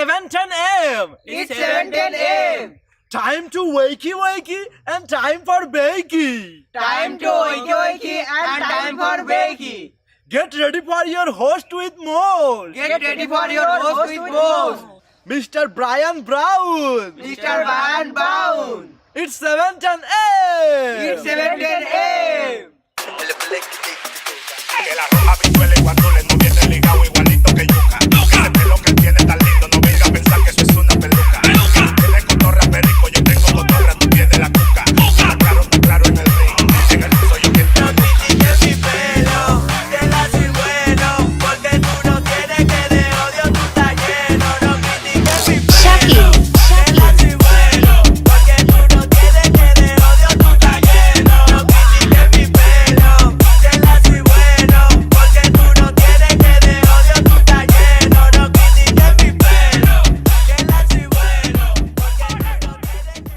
7:10 a.m. It's 7:10 a.m. Time to wakey wakey and time for bakey. Time to wakey wakey and time for bakey. Get ready for your host with more. Get ready for your host with more. Mr. Brian Brown. Mr. Brian Brown. It's 7:10 a.m. It's 7:10 a.m. Que la roja visual cuando le no viene ligado igualito que yuca. Ese pelo que tiene tan lindo, no venga a pensar que eso es una peluca. Tiene cotorra perico, yo tengo cotorra, tú tienes la cuca. Está claro en el ring, en el piso yo quien te No critiques mi pelo, te la soy bueno, porque tú no tienes que de odio tú estás lleno. No critiques mi pelo, te la soy bueno, porque tú no tienes que de odio tú estás lleno. No critiques mi pelo, te la soy bueno, porque tú no tienes que de odio tú estás lleno. No critiques mi pelo, te la soy bueno, porque tú no tienes que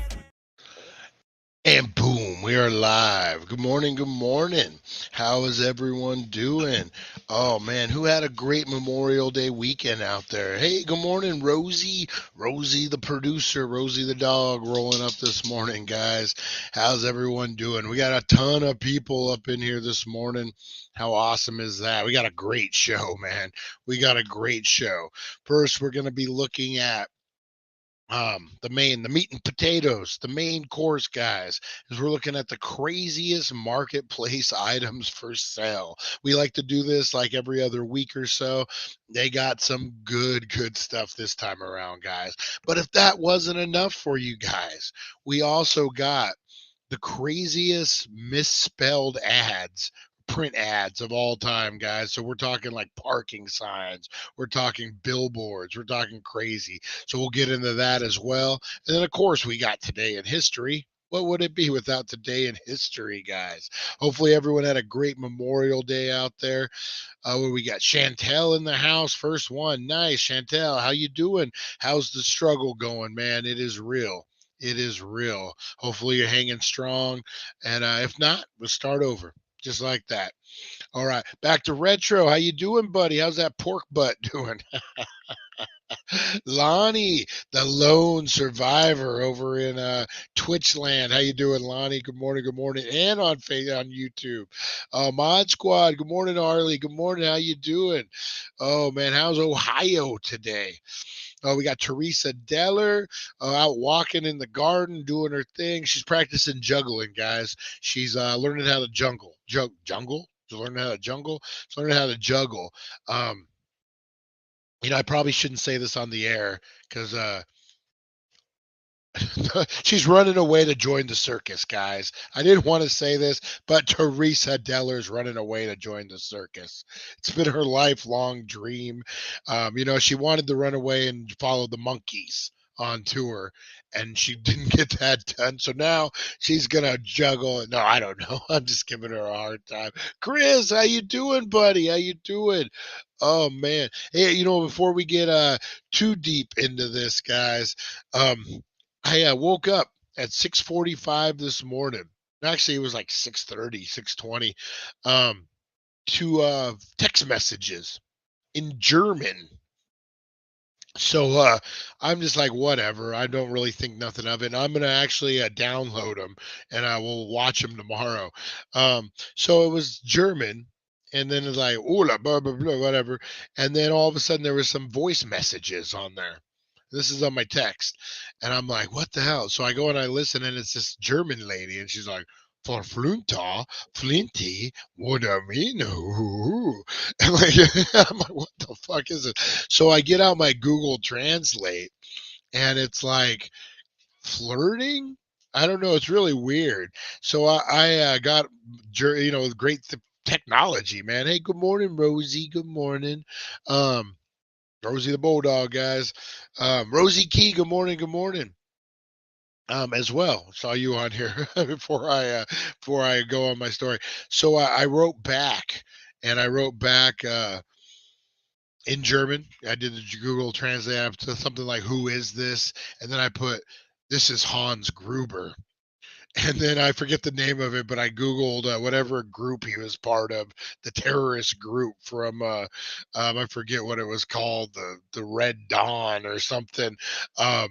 de... And boom, we are live. Good morning, good morning. How is everyone doing? Oh man, who had a great Memorial Day weekend out there? Hey, good morning, Rosie. Rosie the producer, Rosie the dog rolling up this morning, guys. How's everyone doing? We got a ton of people up in here this morning. How awesome is that? We got a great show, man. We got a great show. First, we're going to be looking at the meat and potatoes, the main course, guys, is we're looking at the craziest marketplace items for sale. We like to do this like every other week or so. They got some good stuff this time around, guys. But if that wasn't enough for you guys, we also got the craziest misspelled ads, print ads of all time, guys. So we're talking like parking signs, we're talking billboards, we're talking crazy. So we'll get into that as well. And then of course we got Today in History. What would it be without Today in History, guys? Hopefully everyone had a great Memorial Day out there. Where we got Chantel in the house, first one. Nice, Chantel. How you doing? How's the struggle going, man? It is real. It is real. Hopefully you're hanging strong. And if not, we'll start over. Just like that. All right, back to Retro. How you doing, buddy? How's that pork butt doing? Lonnie, the lone survivor over in Twitch land. How you doing, Lonnie? Good morning, and on YouTube. Mod Squad, good morning, Arlie. Good morning. How you doing? Oh man, how's Ohio today? Oh, we got Teresa Deller out walking in the garden, doing her thing. She's practicing juggling, guys. She's learning how to jungle. Jungle? She's learning how to jungle? She's learning how to juggle. I probably shouldn't say this on the air because she's running away to join the circus, guys. I didn't want to say this, but Teresa Deller's running away to join the circus. It's been her lifelong dream. She wanted to run away and follow the monkeys on tour, and she didn't get that done. So now she's gonna juggle. No, I don't know. I'm just giving her a hard time. Chris, how you doing, buddy? How you doing? Oh man. Hey, before we get too deep into this, guys, I woke up at 6:45 this morning. Actually, it was like 6:30, 6:20, to text messages in German. So I'm just like, whatever. I don't really think nothing of it. And I'm going to actually download them, and I will watch them tomorrow. So it was German. And then it's like, blah, blah, blah, whatever. And then all of a sudden there was some voice messages on there. This is on my text. And I'm like, what the hell? So I go and I listen, and it's this German lady. And she's like, for Flunta, Flinty, what I mean? And I'm like, what the fuck is it? So I get out my Google Translate, and it's like flirting. I don't know. It's really weird. So I got, great technology, man. Hey, good morning, Rosie. Good morning. Rosie the Bulldog, guys. Rosie Key, good morning, as well. Saw you on here before I go on my story. So I wrote back, and I wrote back in German. I did the Google Translate to something like, who is this? And then I put, this is Hans Gruber. And then I forget the name of it, but I Googled whatever group he was part of, the terrorist group from, I forget what it was called, the Red Dawn or something. Um,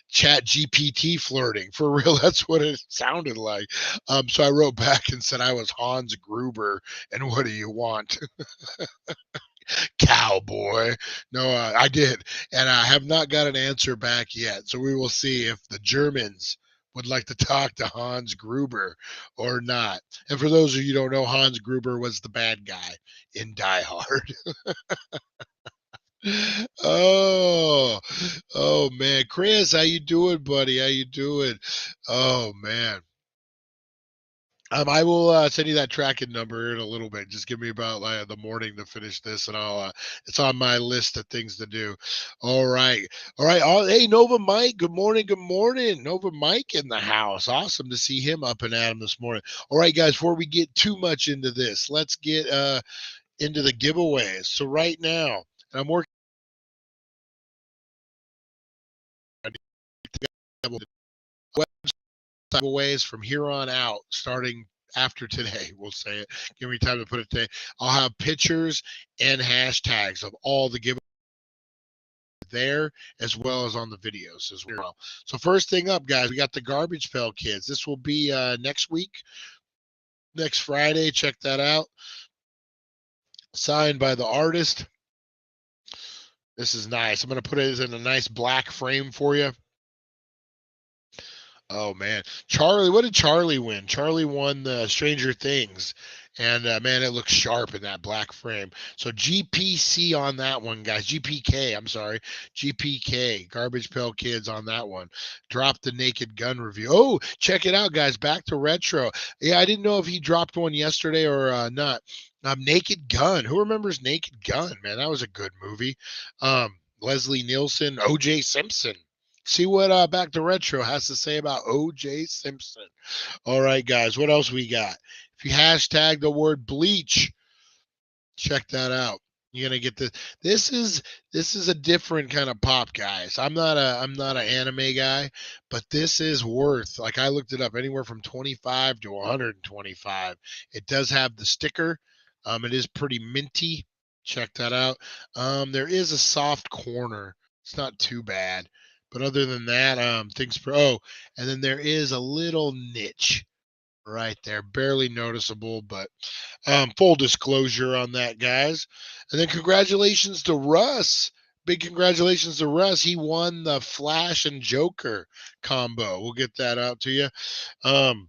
Chat GPT flirting. For real, that's what it sounded like. So I wrote back and said I was Hans Gruber, and what do you want? Cowboy. No, I did. And I have not got an answer back yet. So we will see if the Germans would like to talk to Hans Gruber or not. And for those of you who don't know, Hans Gruber was the bad guy in Die Hard. Oh, oh man, Chris, how you doing, buddy? How you doing? Oh man. I will send you that tracking number in a little bit. Just give me about the morning to finish this, and I'll. It's on my list of things to do. All right, all right. Hey, Nova Mike. Good morning. Good morning, Nova Mike in the house. Awesome to see him up and at 'em this morning. All right, guys. Before we get too much into this, let's get into the giveaways. So right now, and I'm working on giveaways from here on out, starting after today. We'll say it. Give me time to put it today. I'll have pictures and hashtags of all the giveaways there, as well as on the videos as well. So first thing up, guys, we got the Garbage Pail Kids. This will be next week, next Friday. Check that out. Signed by the artist. This is nice. I'm going to put it in a nice black frame for you. Oh man, Charlie! What did Charlie win? Charlie won the Stranger Things, and man, it looks sharp in that black frame. So GPC on that one, guys. GPK. I'm sorry, GPK. Garbage Pail Kids on that one. Drop the Naked Gun review. Oh, check it out, guys. Back to retro. Yeah, I didn't know if he dropped one yesterday or not. Naked Gun. Who remembers Naked Gun? Man, that was a good movie. Leslie Nielsen, O.J. Simpson. See what Back to Retro has to say about O.J. Simpson. All right, guys, what else we got? If you hashtag the word bleach, check that out. You're gonna get this. This is a different kind of pop, guys. I'm not an anime guy, but this is worth, like, I looked it up, anywhere from 25 to 125. It does have the sticker. It is pretty minty. Check that out. There is a soft corner. It's not too bad. But other than that, and then there is a little niche right there, barely noticeable, but full disclosure on that, guys. And then congratulations to Russ. Big congratulations to Russ. He won the Flash and Joker combo. We'll get that out to you. And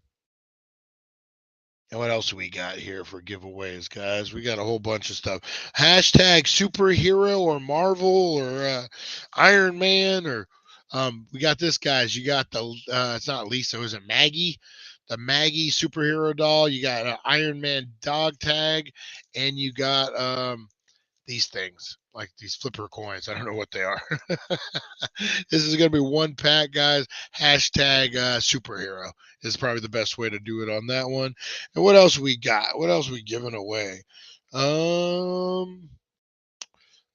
what else we got here for giveaways, guys? We got a whole bunch of stuff. Hashtag superhero or Marvel or Iron Man or we got this, guys. You got the it's not Lisa, is it Maggie? The Maggie superhero doll. You got an Iron Man dog tag, and you got these things, like these flipper coins. I don't know what they are. This is going to be one pack, guys. Hashtag superhero is probably the best way to do it on that one. And what else we got? What else we giving away? Let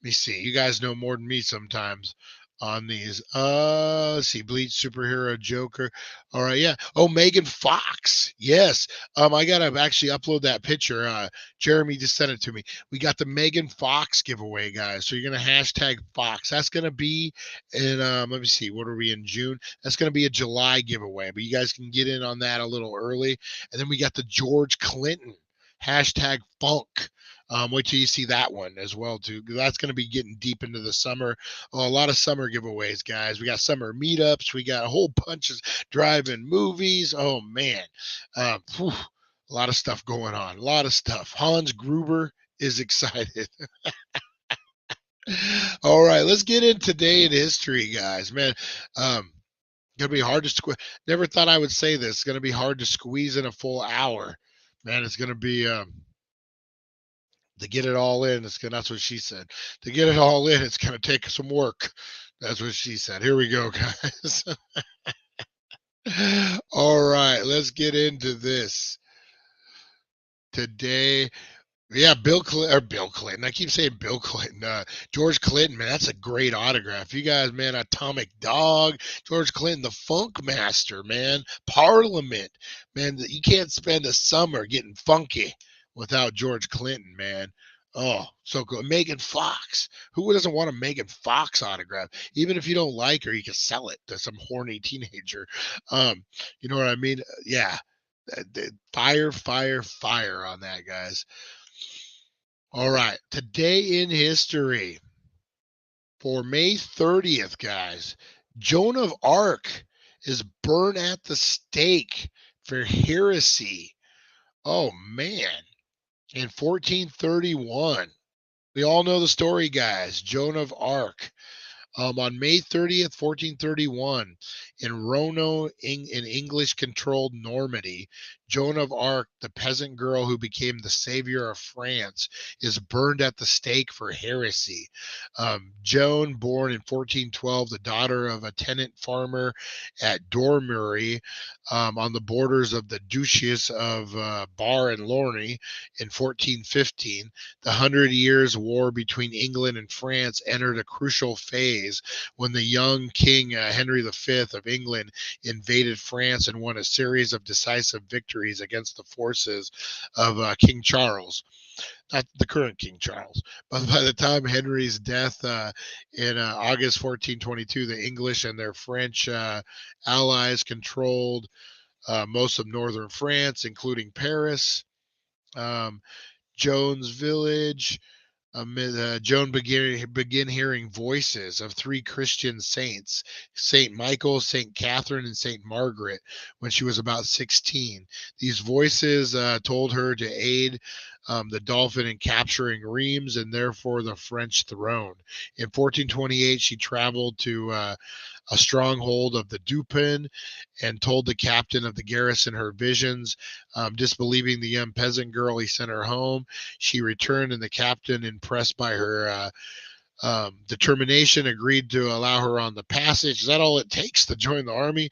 me see. You guys know more than me sometimes on these. Let's see. Bleach, superhero, Joker. All right, yeah. Oh, Megan Fox. Yes. I gotta actually upload that picture. Jeremy just sent it to me. We got the Megan Fox giveaway, guys. So you're gonna hashtag Fox. That's gonna be in let me see, what are we in June? That's gonna be a July giveaway, but you guys can get in on that a little early. And then we got the George Clinton hashtag funk. Wait till you see that one as well, too. That's going to be getting deep into the summer. Oh, a lot of summer giveaways, guys. We got summer meetups. We got a whole bunch of drive-in movies. Oh, man. A lot of stuff going on. A lot of stuff. Hans Gruber is excited. All right, let's get into today in history, guys. Man, gonna be hard to squeeze. Never thought I would say this. It's gonna be hard to squeeze in a full hour. Man, it's gonna be to get it all in. That's what she said. To get it all in, it's gonna take some work. That's what she said. Here we go, guys. All right, let's get into this. Today Yeah, Bill Clinton. I keep saying Bill Clinton. George Clinton, man, that's a great autograph. You guys, man, Atomic Dog, George Clinton, the Funk Master, man, Parliament, man. You can't spend a summer getting funky without George Clinton, man. Oh, so good. Megan Fox. Who doesn't want a Megan Fox autograph? Even if you don't like her, you can sell it to some horny teenager. You know what I mean? Yeah. Fire, fire, fire on that, guys. All right. Today in history, for May 30th, guys, Joan of Arc is burned at the stake for heresy. Oh, man. In 1431. We all know the story, guys. Joan of Arc. On May 30th, 1431, in Rono, in English-controlled Normandy, Joan of Arc, the peasant girl who became the savior of France, is burned at the stake for heresy. Joan, born in 1412, the daughter of a tenant farmer at Dormery, on the borders of the Duchies of Bar and Lorne in 1415, the Hundred Years' War between England and France entered a crucial phase when the young King Henry V of England invaded France and won a series of decisive victories against the forces of King Charles. Not the current King Charles, but by the time Henry's death in August 1422, the English and their French allies controlled most of northern France, including Paris. Joan's village. Joan began hearing voices of three Christian saints, Saint Michael, Saint Catherine, and Saint Margaret, when she was about 16. These voices told her to aid the Dauphin in capturing Reims and therefore the French throne. In 1428, she traveled to a stronghold of the Dupin and told the captain of the garrison her visions. Disbelieving the young peasant girl, he sent her home. She returned, and the captain, impressed by her determination, agreed to allow her on the passage. Is that all it takes to join the army?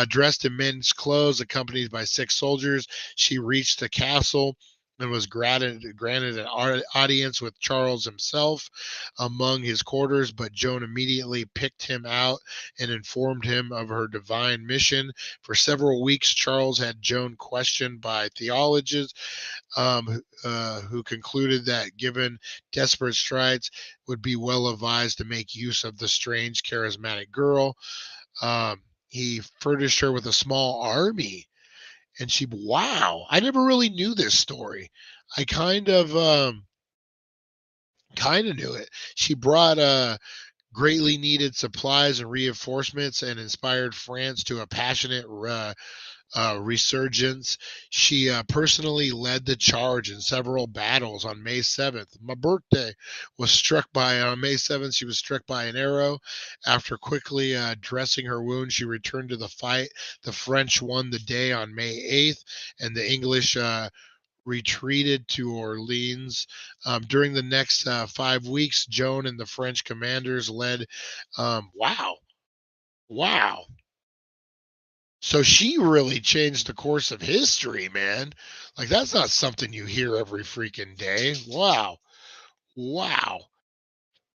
Dressed in men's clothes, accompanied by 6 soldiers, she reached the castle and was granted an audience with Charles himself among his quarters, but Joan immediately picked him out and informed him of her divine mission. For several weeks, Charles had Joan questioned by theologians who concluded that, given desperate strides, would be well advised to make use of the strange, charismatic girl. He furnished her with a small army. And wow, I never really knew this story. I kind of knew it. She brought greatly needed supplies and reinforcements and inspired France to a passionate resurgence. She personally led the charge in several battles on May 7th. My birthday was struck by, on May 7th, she was struck by an arrow. After quickly dressing her wound, she returned to the fight. The French won the day on May 8th, and the English retreated to Orleans. During the next 5 weeks, Joan and the French commanders led. Wow. So she really changed the course of history, man. Like, that's not something you hear every freaking day. Wow.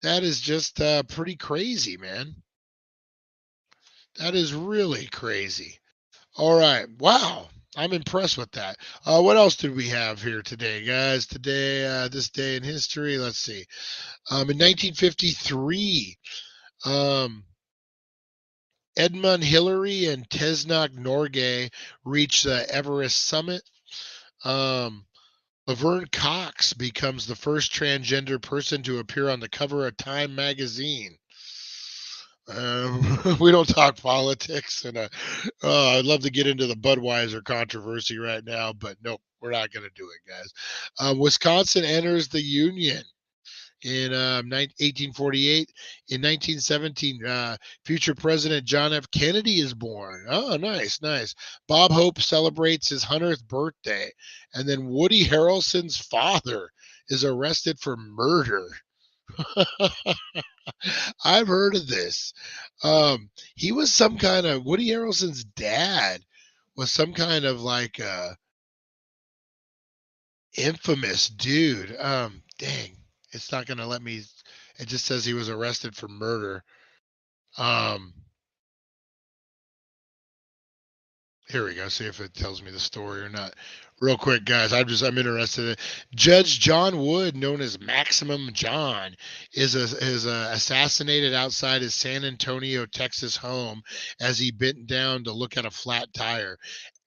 That is just pretty crazy, man. That is really crazy. All right. Wow. I'm impressed with that. What else did we have here today, guys? Today, this day in history, let's see. In 1953, Edmund Hillary and Tesnock Norgay reached the Everest summit. Laverne Cox becomes the first transgender person to appear on the cover of Time magazine. We don't talk politics, and I'd love to get into the Budweiser controversy right now, but nope, we're not going to do it, guys. Wisconsin enters the Union in 1848. In 1917, future President John F. Kennedy is born. Oh, nice. Bob Hope celebrates his 100th birthday. And then Woody Harrelson's father is arrested for murder. I've heard of this. He was some kind of, Woody Harrelson's dad was some kind of like Infamous dude. Dang, it's not gonna let me. It just says he was arrested for murder. Um, Here we go. See if it tells me the story or not. Real quick, guys. I'm interested in Judge John Wood, known as Maximum John, is assassinated outside his San Antonio, Texas home as he bent down to look at a flat tire.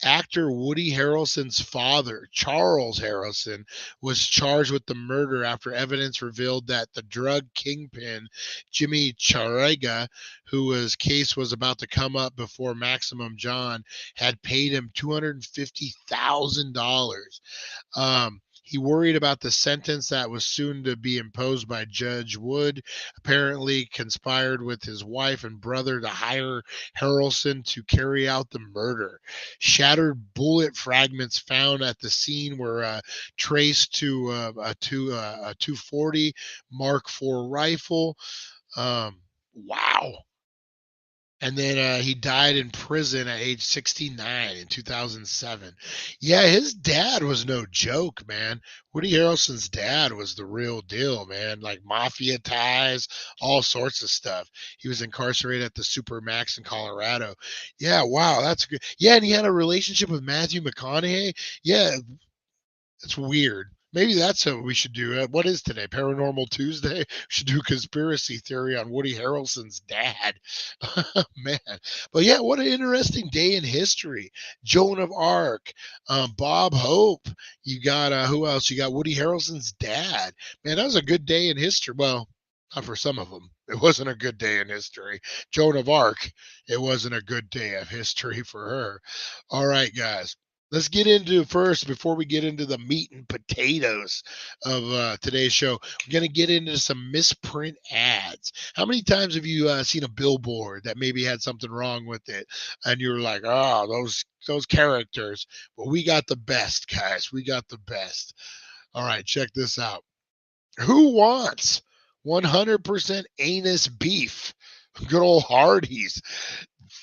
Actor Woody Harrelson's father, Charles Harrelson, was charged with the murder after evidence revealed that the drug kingpin Jimmy Charega, whose case was about to come up before Maximum John, had paid him $250,000. He worried about the sentence that was soon to be imposed by Judge Wood. Apparently, conspired with his wife and brother to hire Harrelson to carry out the murder. Shattered bullet fragments found at the scene were traced to a 240 Mark IV rifle. Wow. And then he died in prison at age 69 in 2007. Yeah, his dad was no joke, man. Woody Harrelson's dad was the real deal, man. Like mafia ties, all sorts of stuff. He was incarcerated at the Supermax in Colorado. Yeah, wow, that's good. Yeah, and he had a relationship with Matthew McConaughey. Yeah, it's weird. Maybe that's what we should do. What is today? Paranormal Tuesday? We should do conspiracy theory on Woody Harrelson's dad. Man. But yeah, what an interesting day in history. Joan of Arc, Bob Hope. You got, who else? You got Woody Harrelson's dad. Man, that was a good day in history. Well, not for some of them. It wasn't a good day in history. Joan of Arc, it wasn't a good day of history for her. All right, guys. Let's get into first, before we get into the meat and potatoes of today's show, we're going to get into some misprint ads. How many times have you seen a billboard that maybe had something wrong with it and you're like, oh, those characters? Well, we got the best, guys. We got the best. All right, check this out. Who wants 100% anus beef? Good old Hardee's.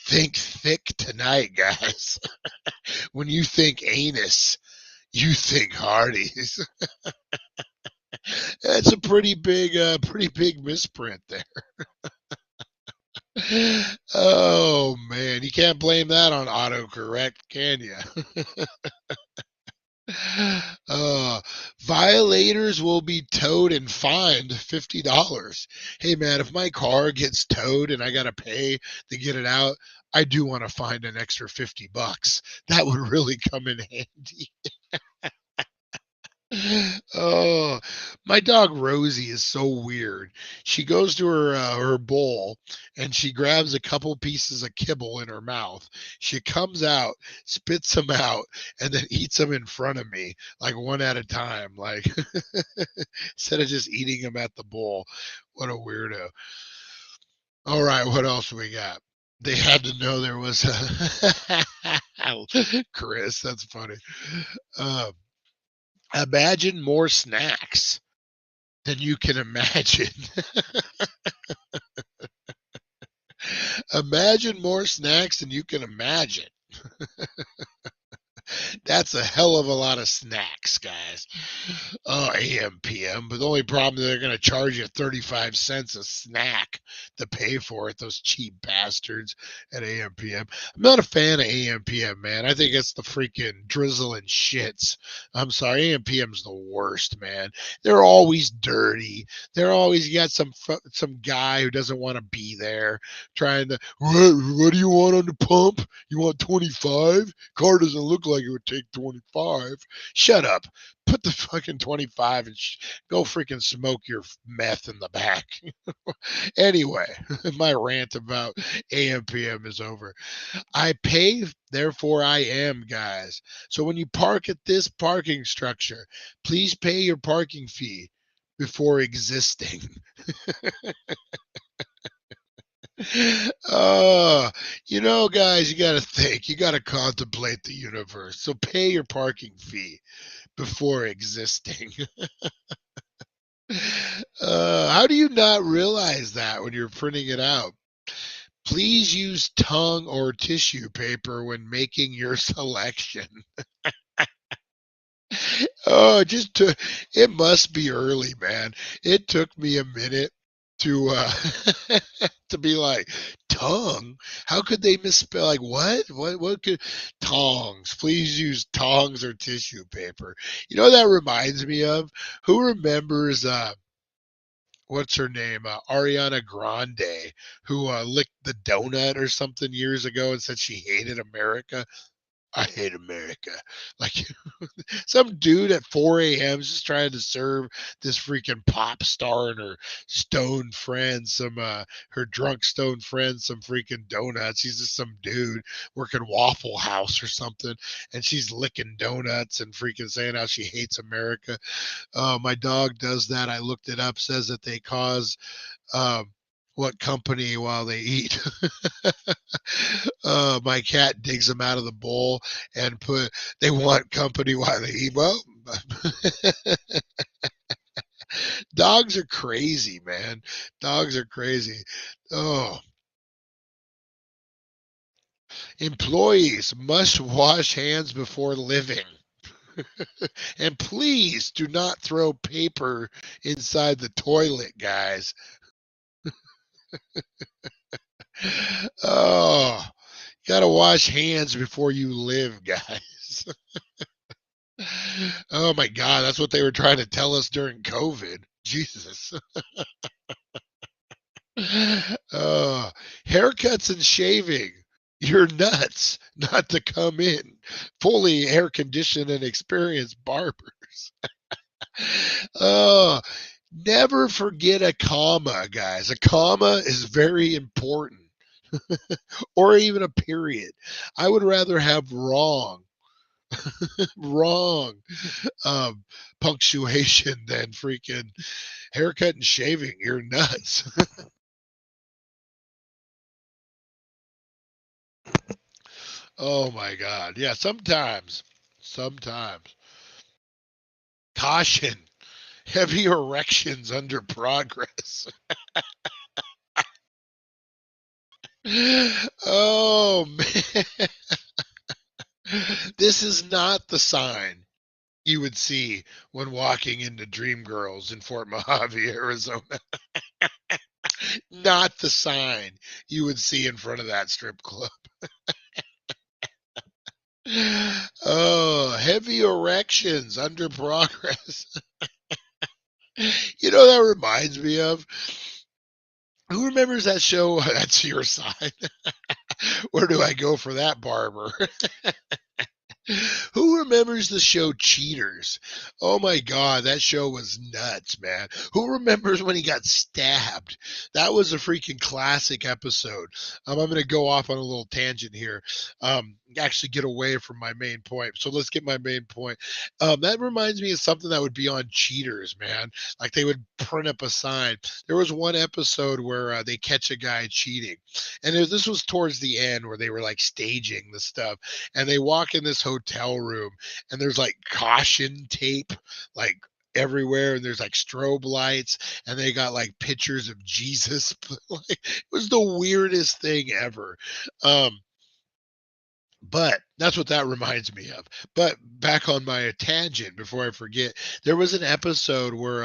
Think thick tonight, guys. When you think anus, you think Hardee's. That's a pretty big misprint there. Oh man, you can't blame that on autocorrect, can you? Violators will be towed and fined $50. Hey man, if my car gets towed and I gotta pay to get it out, I do want to find an extra $50. That would really come in handy. Oh, my dog Rosie is so weird. She goes to her bowl and she grabs a couple pieces of kibble in her mouth. She comes out, spits them out, and then eats them in front of me, like one at a time, like instead of just eating them at the bowl. What a weirdo. All right, what else we got? They had to know there was a Chris. That's funny. Imagine more snacks than you can imagine. Imagine more snacks than you can imagine. That's a hell of a lot of snacks, guys. Oh, AM, PM. But the only problem is they're going to charge you 35 cents a snack to pay for it, those cheap bastards at AM, PM. I'm not a fan of AM, PM, man. I think it's the freaking drizzle and shits. I'm sorry, AM, PM's the worst, man. They're always dirty. They're always got some guy who doesn't want to be there trying to, what do you want on the pump? You want 25? Car doesn't look like it would take 25. Shut up. Put the fucking 25 and go freaking smoke your meth in the back. Anyway, my rant about AM PM is over. I pay, therefore I am, guys. So when you park at this parking structure, please pay your parking fee before existing. Guys, you got to think. You got to contemplate the universe. So pay your parking fee before existing. How do you not realize that when you're printing it out? Please use tongue or tissue paper when making your selection. Oh, it just took, it must be early, man. It took me a minute to to be like, tongue? How could they misspell? Like, what? What could tongs? Please use tongs or tissue paper. You know what that reminds me of? Who remembers what's her name? Ariana Grande, who licked the donut or something years ago and said she hated America. I hate America. Like some dude at 4 a.m. is just trying to serve this freaking pop star and her stone friend, her drunk stone friend, some freaking donuts. He's just some dude working Waffle House or something, and she's licking donuts and freaking saying how she hates America. My dog does that. I looked it up. Says that they cause what company while they eat. My cat digs them out of the bowl and they want company while they eat. Well, dogs are crazy, man. Dogs are crazy. Oh, employees must wash hands before living. And please do not throw paper inside the toilet, guys. Oh, gotta wash hands before you live, guys. Oh my God, that's what they were trying to tell us during COVID. Jesus. Oh, haircuts and shaving. You're nuts not to come in. Fully air conditioned and experienced barbers. Oh, never forget a comma, guys. A comma is very important. Or even a period. I would rather have wrong um, punctuation than freaking haircut and shaving. You're nuts. Oh my God. Yeah, sometimes. Sometimes. Caution. Heavy erections under progress. Oh man. This is not the sign you would see when walking into Dream Girls in Fort Mojave, Arizona. Not the sign you would see in front of that strip club. Oh, heavy erections under progress. You know, that reminds me of, who remembers that show? That's your sign. Where do I go for that barber? Who remembers the show Cheaters? Oh my God, that show was nuts, man. Who remembers when he got stabbed? That was a freaking classic episode. I'm going to go off on a little tangent here. Actually, get away from my main point. So let's get my main point. That reminds me of something that would be on Cheaters, man. Like they would print up a sign. There was one episode where they catch a guy cheating, and this was towards the end where they were like staging the stuff, and they walk in this hotel room and there's like caution tape like everywhere, and there's like strobe lights, and they got like pictures of Jesus. Like, it was the weirdest thing ever. um but that's what that reminds me of. But back on my tangent before I forget, there was an episode where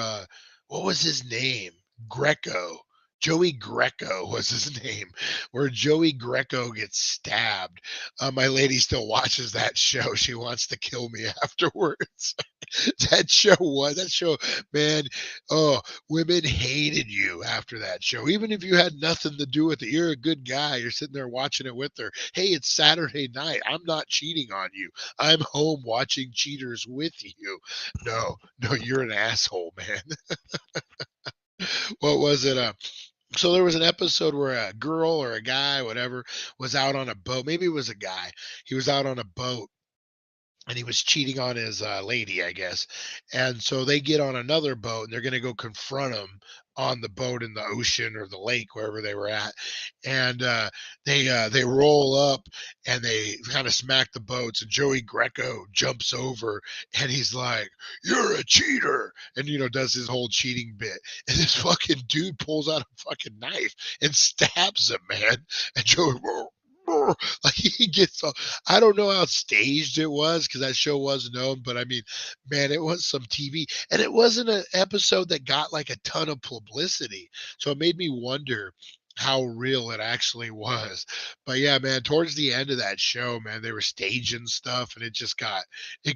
what was his name? Greco. Joey Greco was his name, where Joey Greco gets stabbed. My lady still watches that show. She wants to kill me afterwards. That show, man. Oh, women hated you after that show. Even if you had nothing to do with it, you're a good guy. You're sitting there watching it with her. Hey, it's Saturday night. I'm not cheating on you. I'm home watching Cheaters with you. No, no, you're an asshole, man. What was it? So there was an episode where a girl or a guy, whatever, was out on a boat. Maybe it was a guy. He was out on a boat and he was cheating on his lady, I guess. And so they get on another boat and they're going to go confront him on the boat in the ocean or the lake, wherever they were at. And they roll up and they kind of smack the boats. And Joey Greco jumps over and he's like, "You're a cheater," and does his whole cheating bit. And this fucking dude pulls out a fucking knife and stabs him, man. And Joey, like he gets. I don't know how staged it was because that show was known, but I mean, man, it was some TV, and it wasn't an episode that got like a ton of publicity. So it made me wonder how real it actually was. But yeah, man, towards the end of that show, man, they were staging stuff and it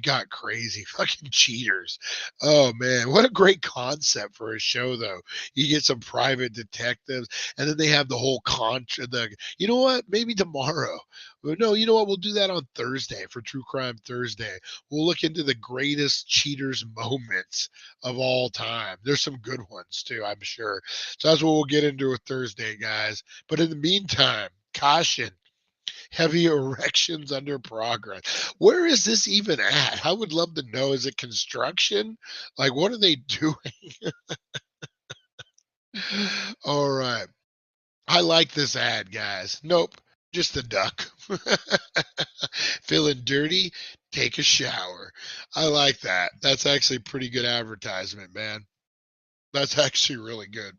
got crazy. Fucking cheaters. Oh man, what a great concept for a show though. You get some private detectives and then they have the whole you know what? Maybe tomorrow. Well, no, you know what? We'll do that on Thursday for True Crime Thursday. We'll look into the greatest cheaters moments of all time. There's some good ones too, I'm sure. So that's what we'll get into with Thursday, guys. But in the meantime, caution. Heavy erections under progress. Where is this even at? I would love to know. Is it construction? Like, what are they doing? All right. I like this ad, guys. Nope. Just a duck. Feeling dirty? Take a shower. I like that. That's actually pretty good advertisement, man. That's actually really good.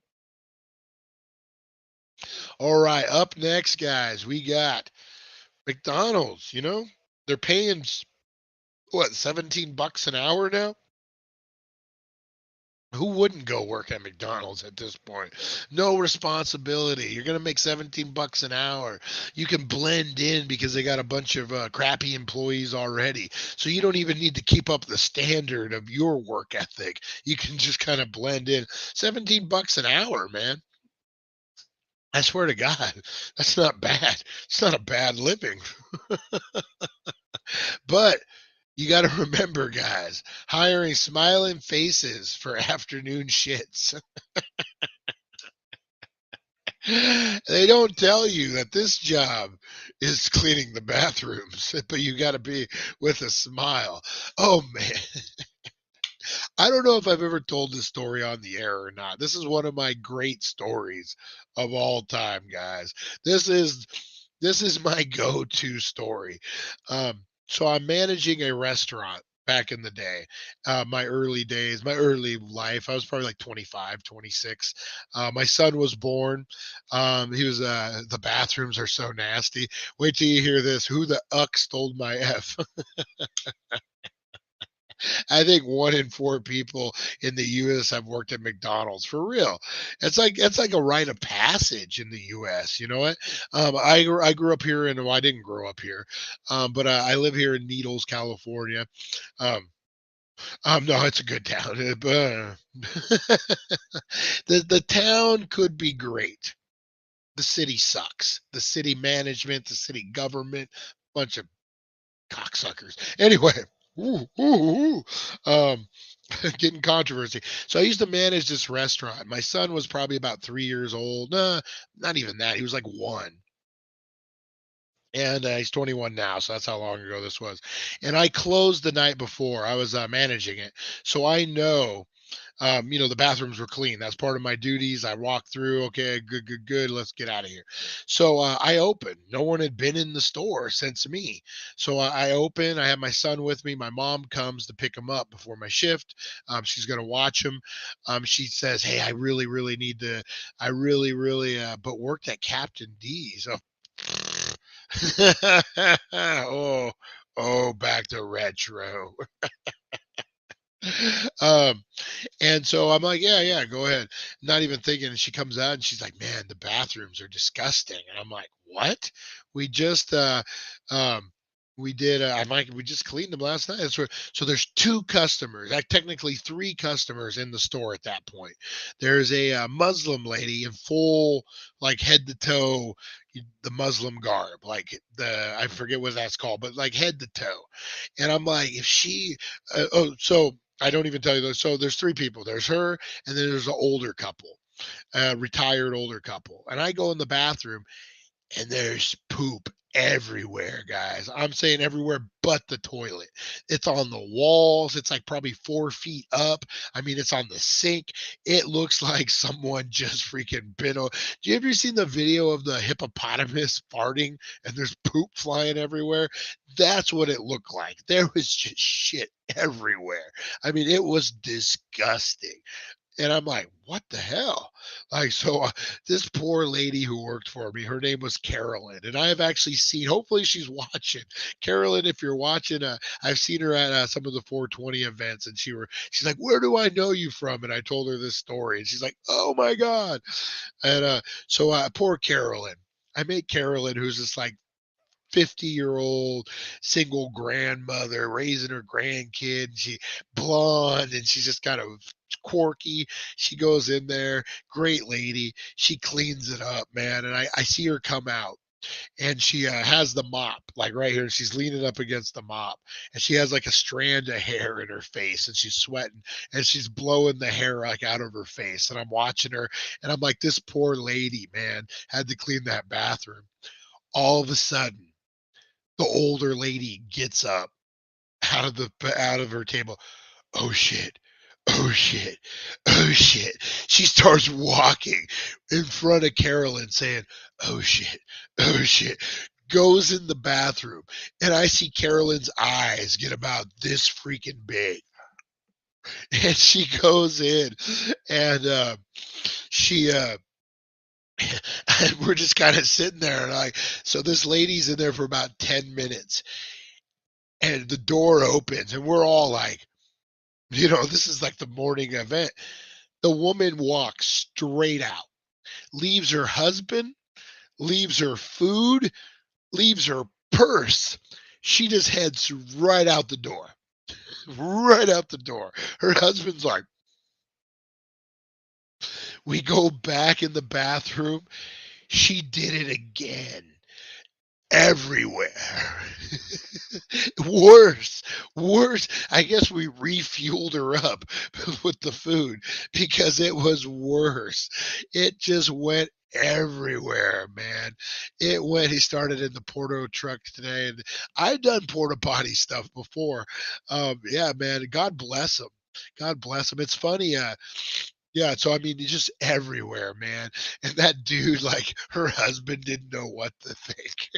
All right. Up next, guys, we got McDonald's. They're paying what, $17 an hour now? Who wouldn't go work at McDonald's at this point? No responsibility. You're going to make $17 an hour. You can blend in because they got a bunch of crappy employees already. So you don't even need to keep up the standard of your work ethic. You can just kind of blend in. $17 an hour, man. I swear to God, that's not bad. It's not a bad living. But you got to remember, guys, hiring smiling faces for afternoon shits. They don't tell you that this job is cleaning the bathrooms, but you got to be with a smile. Oh, man. I don't know if I've ever told this story on the air or not. This is one of my great stories of all time, guys. This is my go-to story. So I'm managing a restaurant back in the day, my early days, my early life. I was probably like 25, 26. My son was born. The bathrooms are so nasty. Wait till you hear this. Who the uck stole my F? I think 1 in 4 people in the U.S. have worked at McDonald's for real. It's like a rite of passage in the U.S. You know what? I grew up here, and well, I didn't grow up here, but I live here in Needles, California. Um, no, it's a good town. The town could be great. The city sucks. The city management, the city government, bunch of cocksuckers. Anyway, ooh, ooh, ooh. Getting controversy. So I used to manage this restaurant. My son was probably about 3 years old. Nah, not even that. He was like 1. And he's 21 now, so that's how long ago this was. And I closed the night before. I was managing it, so I know the bathrooms were clean. That's part of my duties. I walked through. Okay, good, good, good. Let's get out of here. So I opened. No one had been in the store since me. So I open. I have my son with me. My mom comes to pick him up before my shift. She's going to watch him. She says, "Hey, I really, really need to. I really, really, but worked at Captain D's." Oh, oh, oh, back to retro. um, and so I'm like, yeah, yeah, go ahead. Not even thinking. And she comes out and she's like, man, the bathrooms are disgusting. And I'm like, what? We just, um, we did, I'm like, we just cleaned them last night. So there's 2 customers, like technically 3 customers in the store at that point. There's a Muslim lady in full, like head to toe, the Muslim garb, like I forget what that's called, but like head to toe. And I'm like, if she, so I don't even tell you those. So there's 3 people. There's her, and then there's an older couple, retired older couple. And I go in the bathroom, and there's poop everywhere, guys. I'm saying everywhere but the toilet. It's on the walls. It's like probably 4 feet up. I mean, it's on the sink. It looks like someone just freaking been. Do you ever seen the video of the hippopotamus farting and there's poop flying everywhere? That's what it looked like. There was just shit everywhere. I mean, it was disgusting. And I'm like, what the hell? Like, so this poor lady who worked for me, her name was Carolyn. And I have actually seen, hopefully she's watching. Carolyn, if you're watching, I've seen her at some of the 420 events. And she's like, where do I know you from? And I told her this story. And she's like, oh my God. And poor Carolyn. I met Carolyn, who's this like 50-year-old single grandmother raising her grandkid. She blonde and she's just kind of quirky. She goes in there, great lady. She cleans it up, man. And I see her come out and she has the mop like right here. She's leaning up against the mop and she has like a strand of hair in her face and she's sweating and she's blowing the hair like out of her face. And I'm watching her and I'm like, this poor lady, man, had to clean that bathroom. All of a sudden, the older lady gets up out of her table. Oh shit. Oh shit. Oh shit. She starts walking in front of Carolyn saying, oh shit. Oh shit. Goes in the bathroom and I see Carolyn's eyes get about this freaking big. And she goes in and she and we're just kind of sitting there and like, so this lady's in there for about 10 minutes and the door opens and we're all like, this is like the morning event. The woman walks straight out, leaves her husband, leaves her food, leaves her purse. She just heads right out the door. Right out the door. Her husband's like, we go back in the bathroom. She did it again. Everywhere. Worse. I guess we refueled her up with the food because it was worse. It just went everywhere, man. He started in the Porto truck today, and I've done porta potty stuff before. Yeah, man, God bless him. God bless him. It's funny. Yeah, so I mean, it's just everywhere, man. And that dude, like, her husband didn't know what to think.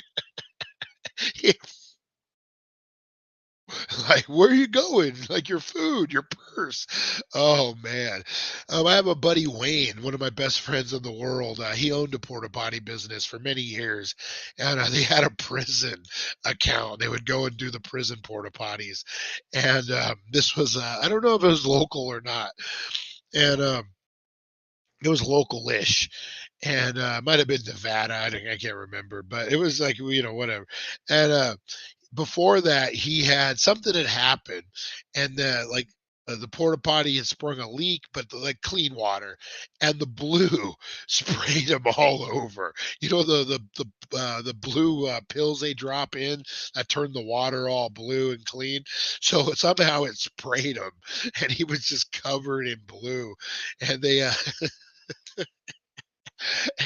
Like, where are you going? Like your food, your purse. Oh man. I have a buddy Wayne, one of my best friends in the world. He owned a porta potty business for many years, and they had a prison account. They would go and do the prison porta potties, and this was I don't know if it was local or not, and it was local-ish. And it might have been Nevada. I can't remember, but it was like whatever. And before that, he had something had happened, and the porta potty had sprung a leak, but like clean water, and the blue sprayed him all over. The blue pills they drop in that turn the water all blue and clean. So somehow it sprayed him, and he was just covered in blue. And they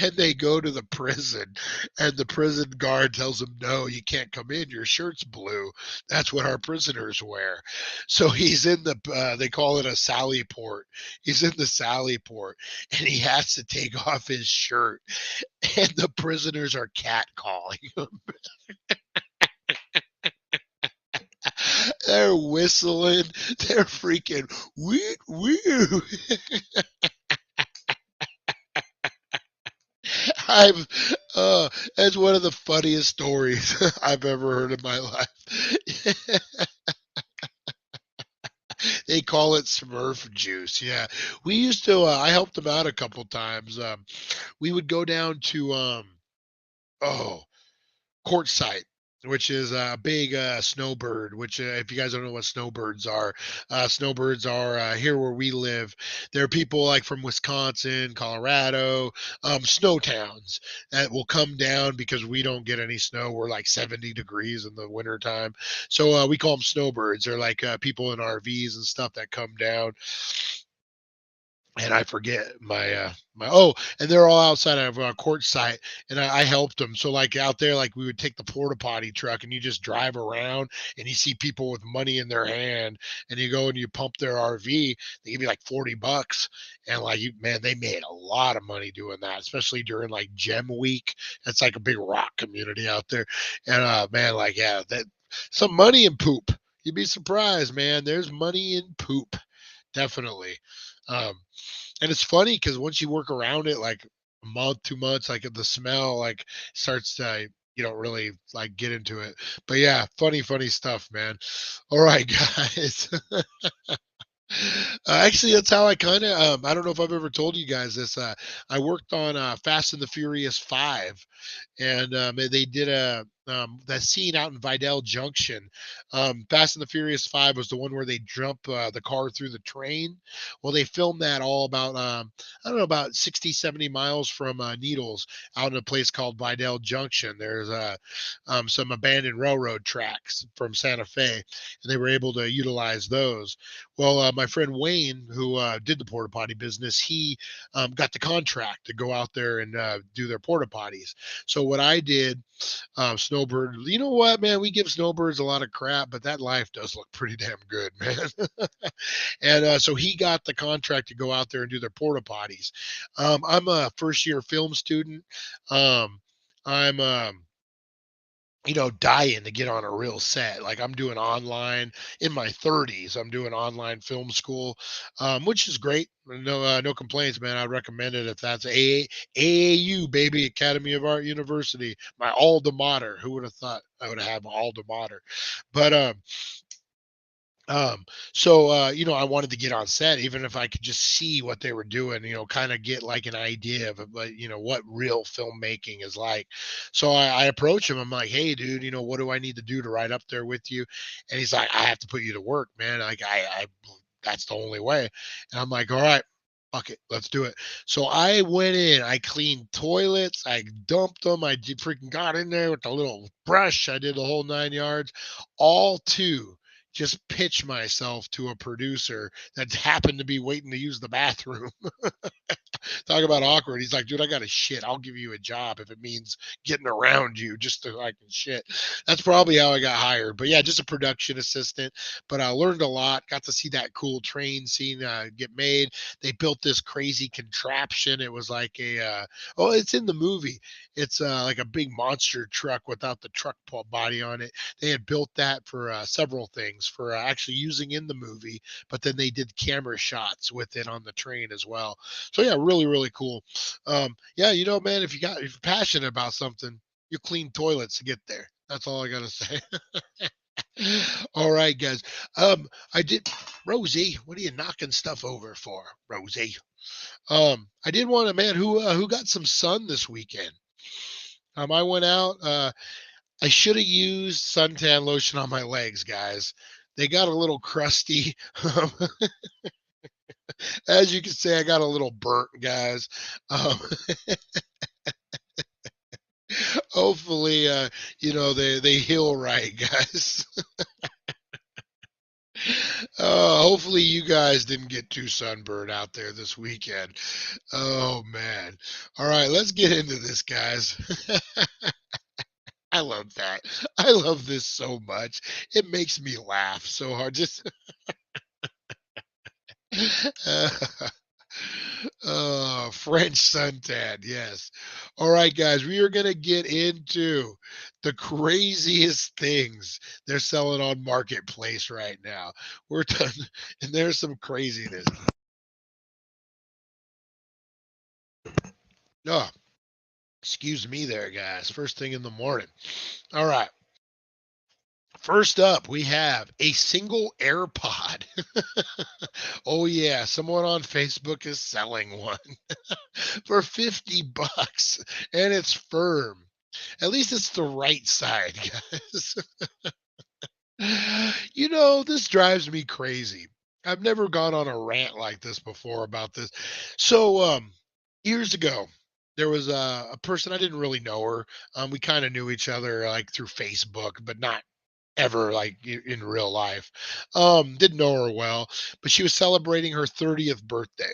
and they go to the prison and the prison guard tells him, no, you can't come in, your shirt's blue, that's what our prisoners wear. So he's in they call it a sally port. He's in the sally port and he has to take off his shirt and the prisoners are catcalling him. They're whistling, they're freaking wee wee. I've That's one of the funniest stories I've ever heard in my life. They call it Smurf juice. Yeah, we used to. I helped them out a couple times. We would go down to oh Quartzsite, which is a big snowbird. Which, if you guys don't know what snowbirds are here where we live. There are people like from Wisconsin, Colorado, snow towns that will come down because we don't get any snow. We're like 70 degrees in the wintertime. So we call them snowbirds. They're like people in RVs and stuff that come down. And I forget and they're all outside of Quartzsite, and I helped them. So like out there, like we would take the porta potty truck, and you just drive around, and you see people with money in their hand, and you go and you pump their RV. They give you like $40, and like man, they made a lot of money doing that, especially during like Gem Week. That's like a big rock community out there, and man, like yeah, that some money in poop. You'd be surprised, man. There's money in poop, definitely. And it's funny because once you work around it, like a month, 2 months, like the smell, like starts to, you don't really like get into it. But yeah, funny stuff, man. All right, guys. Actually, that's how I kind of. I don't know if I've ever told you guys this. I worked on Fast and the Furious 5, and they did that scene out in Vidal Junction. Fast and the Furious 5 was the one where they jump the car through the train. Well, they filmed that all about I don't know, about 60, 70 miles from Needles, out in a place called Vidal Junction. There's some abandoned railroad tracks from Santa Fe, and they were able to utilize those. Well, my friend Wayne, who did the porta potty business, he got the contract to go out there and do their porta potties. So what I did, Snowbird, you know what, man, we give snowbirds a lot of crap, but that life does look pretty damn good, man. And so he got the contract to go out there and do their porta potties. I'm a first year film student. I'm dying to get on a real set. Like I'm doing online in my 30s. I'm doing online film school, which is great. No complaints, man. I'd recommend it if that's AAU, baby, Academy of Art University, my alma mater. Who would have thought I would have had my alma mater? But um, I wanted to get on set, even if I could just see what they were doing, kind of get like an idea of, what real filmmaking is like. So I approach him. I'm like, hey, dude, what do I need to do to ride up there with you? And he's like, I have to put you to work, man. Like, that's the only way. And I'm like, all right. Fuck it, let's do it. So I went in, I cleaned toilets, I dumped them, freaking got in there with the little brush, I did the whole 9 yards, all to just pitch myself to a producer that happened to be waiting to use the bathroom. Talk about awkward. He's like, dude, I got a shit. I'll give you a job if it means getting around you just to I can shit. That's probably how I got hired. But yeah, just a production assistant. But I learned a lot. Got to see that cool train scene get made. They built this crazy contraption. It was like it's in the movie. It's like a big monster truck without the truck body on it. They had built that for several things for actually using in the movie, but then they did camera shots with it on the train as well. So yeah, really cool. Yeah, man, if you're passionate about something, you clean toilets to get there. That's all I gotta say. All right, guys. I did, Rosie. What are you knocking stuff over for, Rosie? I did want a man who got some sun this weekend. I went out. I should have used suntan lotion on my legs, guys. They got a little crusty. As you can see, I got a little burnt, guys. Um, hopefully, they heal right, guys. Hopefully you guys didn't get too sunburned out there this weekend. Oh man. All right, let's get into this, guys. I love that. I love this so much. It makes me laugh so hard. Just French suntan, yes. All right, guys, we are going to get into the craziest things they're selling on Marketplace right now. We're done, and there's some craziness. Oh, excuse me there, guys. First thing in the morning. All right. First up, we have a single AirPod. Oh yeah, someone on Facebook is selling one for $50 and it's firm. At least it's the right side, guys. This drives me crazy. I've never gone on a rant like this before about this. So, years ago, there was a person, I didn't really know her. We kind of knew each other like through Facebook, but not ever like in real life. Didn't know her well, but she was celebrating her 30th birthday.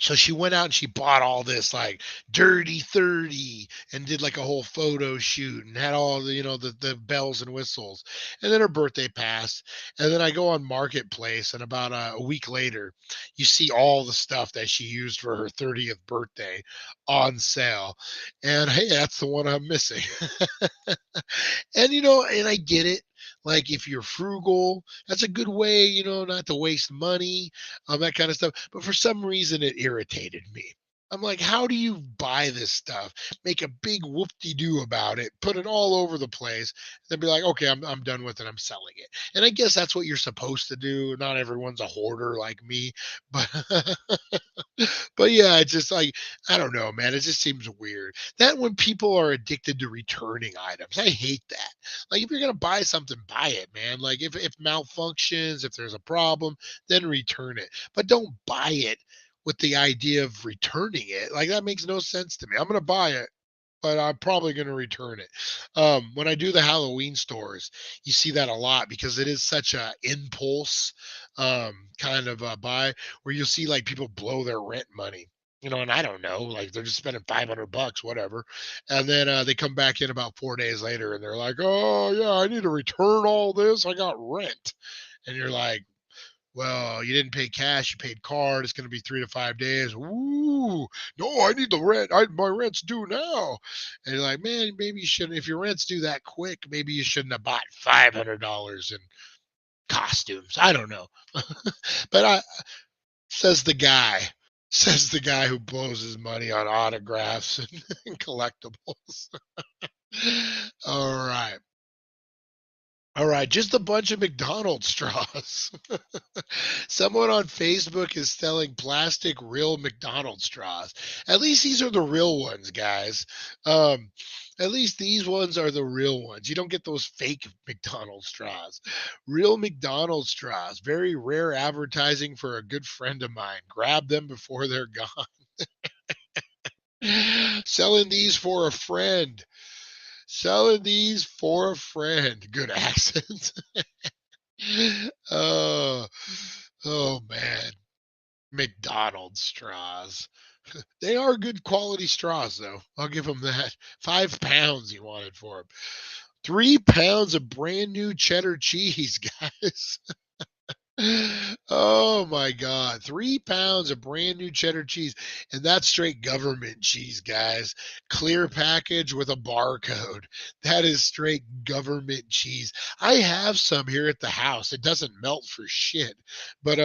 So she went out and she bought all this like dirty 30 and did like a whole photo shoot and had all the bells and whistles. And then her birthday passed. And then I go on Marketplace and about a week later, you see all the stuff that she used for her 30th birthday on sale. And hey, that's the one I'm missing. And and I get it. Like if you're frugal, that's a good way, not to waste money, that kind of stuff. But for some reason, it irritated me. I'm like, how do you buy this stuff, make a big whoop-de-doo about it, put it all over the place, then be like, okay, I'm done with it, I'm selling it. And I guess that's what you're supposed to do. Not everyone's a hoarder like me, but but yeah, it's just like, I don't know, man. It just seems weird. That when people are addicted to returning items, I hate that. Like if you're gonna buy something, buy it, man. Like if malfunctions, if there's a problem, then return it. But don't buy it with the idea of returning it. Like that makes no sense to me. I'm gonna buy it, but I'm probably going to return it. When I do the Halloween stores, you see that a lot because it is such a impulse kind of buy where you'll see like people blow their rent money. And I don't know, like they're just spending $500, whatever, and then they come back in about 4 days later, and they're like, "Oh yeah, I need to return all this. I got rent," and you're like, well, you didn't pay cash, you paid card. It's going to be 3 to 5 days. Ooh, no, I need the rent. My rent's due now. And you're like, man, maybe you shouldn't. If your rent's due that quick, maybe you shouldn't have bought $500 in costumes. I don't know. But says the guy, says the guy who blows his money on autographs and collectibles. All right. All right, just a bunch of McDonald's straws. Someone on Facebook is selling plastic real McDonald's straws. At least these are the real ones, guys. Um, at least these ones are the real ones. You don't get those fake McDonald's straws. Real McDonald's straws. Very rare advertising for a good friend of mine. Grab them before they're gone. Selling these for a friend. Selling these for a friend. Good accent. Oh, oh man. McDonald's straws. They are good quality straws, though. I'll give them that. 5 pounds he wanted for them. 3 pounds of brand new cheddar cheese, guys. Oh my God. 3 pounds of brand new cheddar cheese. And that's straight government cheese, guys. Clear package with a barcode. That is straight government cheese. I have some here at the house. It doesn't melt for shit. But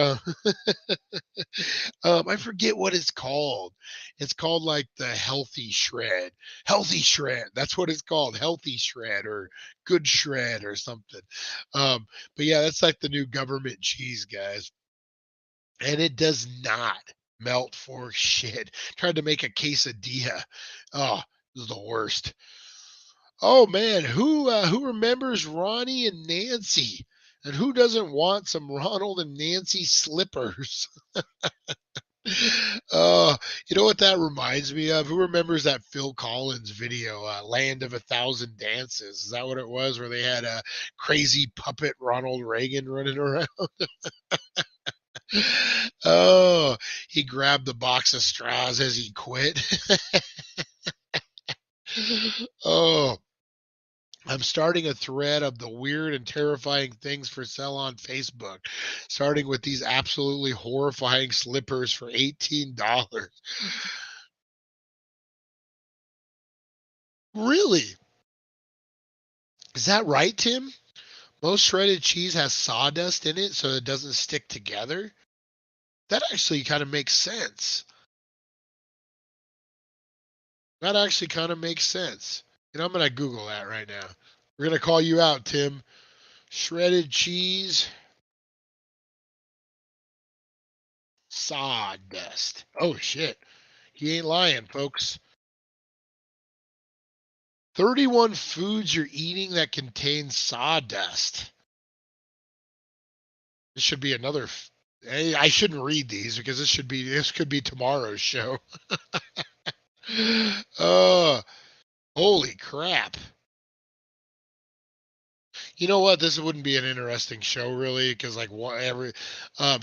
I forget what it's called. It's called like the healthy shred. Healthy shred. That's what it's called. Healthy shred or good shred or something. But yeah, that's like the new government cheese, guys. And it does not melt for shit. Tried to make a quesadilla. Oh, this is the worst. Oh man, who remembers Ronnie and Nancy? And who doesn't want some Ronald and Nancy slippers? Oh, you know what that reminds me of? Who remembers that Phil Collins video, "Land of a Thousand Dances"? Is that what it was, where they had a crazy puppet Ronald Reagan running around? Oh, he grabbed the box of straws as he quit. Oh, I'm starting a thread of the weird and terrifying things for sale on Facebook, starting with these absolutely horrifying slippers for $18. Really? Is that right, Tim? Most shredded cheese has sawdust in it so it doesn't stick together. That actually kind of makes sense. That actually kind of makes sense. I'm going to Google that right now. We're going to call you out, Tim. Shredded cheese, sawdust. Oh, shit. He ain't lying, folks. 31 foods you're eating that contain sawdust. This should be another. Hey, I shouldn't read these because this could be tomorrow's show. Oh, holy crap. You know what? This wouldn't be an interesting show, really, because like whatever,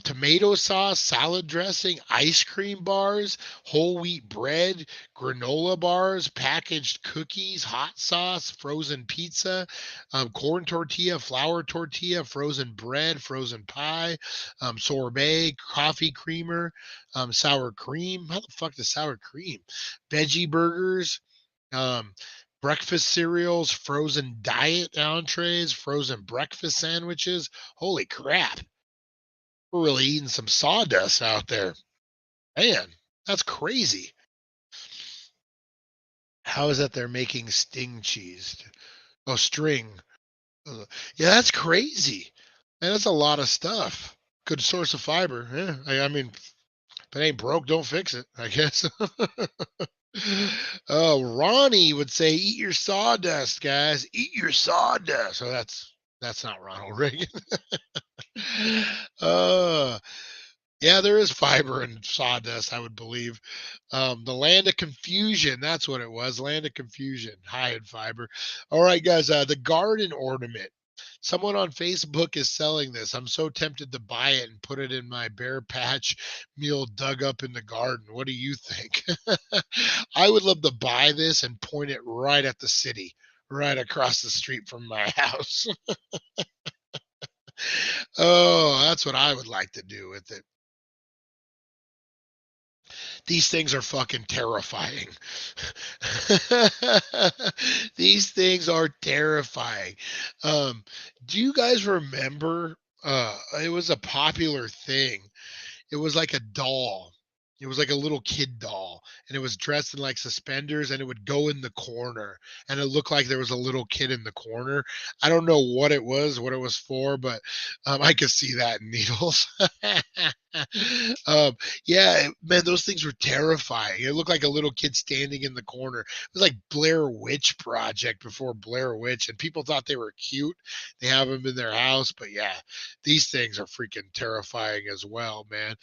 tomato sauce, salad dressing, ice cream bars, whole wheat bread, granola bars, packaged cookies, hot sauce, frozen pizza, corn tortilla, flour tortilla, frozen bread, frozen pie, sorbet, coffee creamer, sour cream. How the fuck is sour cream? Veggie burgers. Um, breakfast cereals, frozen diet entrees, frozen breakfast sandwiches. Holy crap. We're really eating some sawdust out there. Man, that's crazy. How is that they're making sting cheese? Oh, string. Yeah, that's crazy. Man, that's a lot of stuff. Good source of fiber. Yeah, I mean, if it ain't broke, don't fix it, I guess. Oh, Ronnie would say, "Eat your sawdust, guys. Eat your sawdust." So that's not Ronald Reagan. uh, yeah, there is fiber in sawdust, I would believe. The land of confusion, that's what it was. Land of confusion, high in fiber. All right, guys, the garden ornament. Someone on Facebook is selling this. I'm so tempted to buy it and put it in my bare patch meal dug up in the garden. What do you think? I would love to buy this and point it right at the city, right across the street from my house. Oh, that's what I would like to do with it. These things are fucking terrifying. These things are terrifying. Do you guys remember? It was a popular thing. It was like a doll. It was like a little kid doll, and it was dressed in like suspenders, and it would go in the corner, and it looked like there was a little kid in the corner. I don't know what it was for, but I could see that in needles. Yeah, man, those things were terrifying. It looked like a little kid standing in the corner. It was like Blair Witch Project before Blair Witch, and people thought they were cute. They have them in their house, but yeah, these things are freaking terrifying as well, man.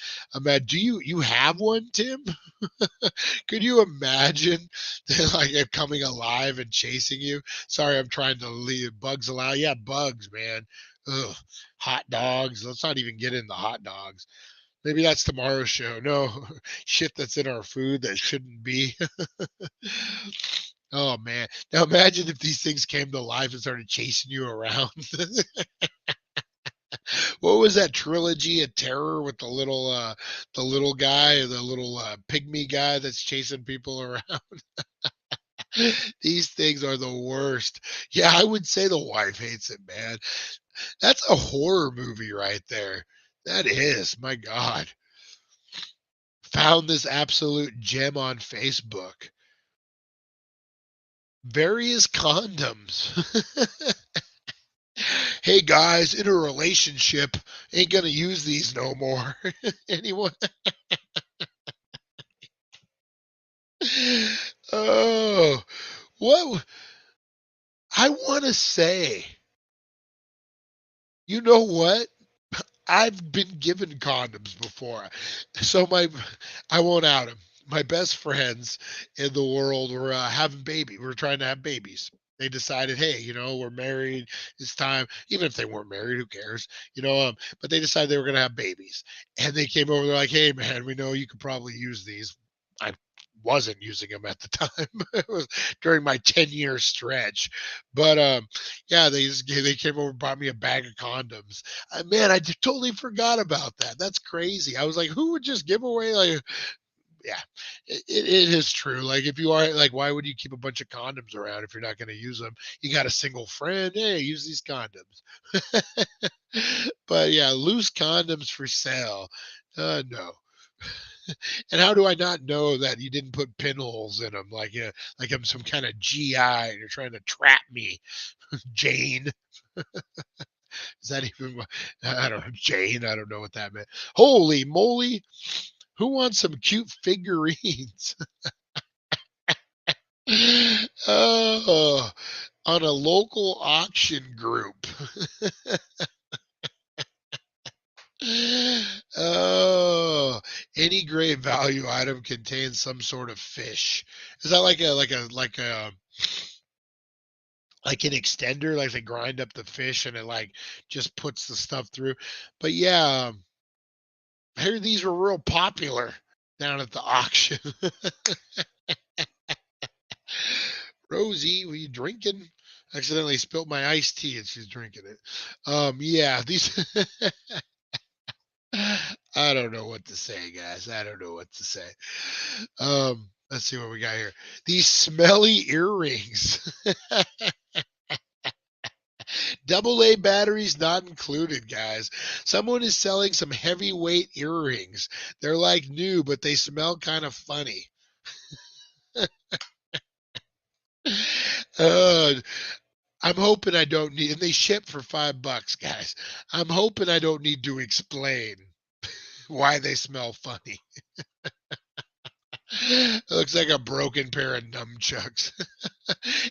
Do you have one, Tim? Could you imagine like it coming alive and chasing you? Sorry, I'm trying to leave bugs alive. Yeah, bugs, man. Ugh, hot dogs. Let's not even get into hot dogs. Maybe that's tomorrow's show. No, shit that's in our food that shouldn't be. Oh man. Now imagine if these things came to life and started chasing you around. What was that trilogy of terror with the little guy, the little pygmy guy that's chasing people around? These things are the worst. Yeah, I would say the wife hates it, man. That's a horror movie right there. That is, my God. Found this absolute gem on Facebook. Various condoms. Hey guys, in a relationship, ain't gonna use these no more. Anyone? Oh, what? I want to say, you know what? I've been given condoms before. So I won't out them. My best friends in the world were having baby. We were trying to have babies. They decided, hey, we're married. It's time. Even if they weren't married, who cares? But they decided they were going to have babies. And they came over. They're like, hey, man, we know you could probably use these. I wasn't using them at the time. It was during my 10-year stretch. But yeah, they came over and brought me a bag of condoms. Man, totally forgot about that. That's crazy. I was like, who would just give away like yeah, it is true. Like if you are like, why would you keep a bunch of condoms around if you're not going to use them? You got a single friend, hey, use these condoms. But yeah, loose condoms for sale. No. And how do I not know that you didn't put pinholes in them? Like I'm some kind of GI and you're trying to trap me, Jane. Is that even? I don't know, Jane. I don't know what that meant. Holy moly! Who wants some cute figurines? Oh, on a local auction group. Oh, any great value item contains some sort of fish. Is that like an extender? Like they grind up the fish and it like just puts the stuff through. But yeah, I hear these were real popular down at the auction. Rosie, were you drinking? Accidentally spilled my iced tea and she's drinking it. Yeah, these I don't know what to say, guys. I don't know what to say. Let's see what we got here. These smelly earrings. AA batteries not included, guys. Someone is selling some heavyweight earrings. They're like new, but they smell kind of funny. Uh, I'm hoping I don't need, and they ship for $5, guys. I'm hoping I don't need to explain why they smell funny. It looks like a broken pair of nunchucks.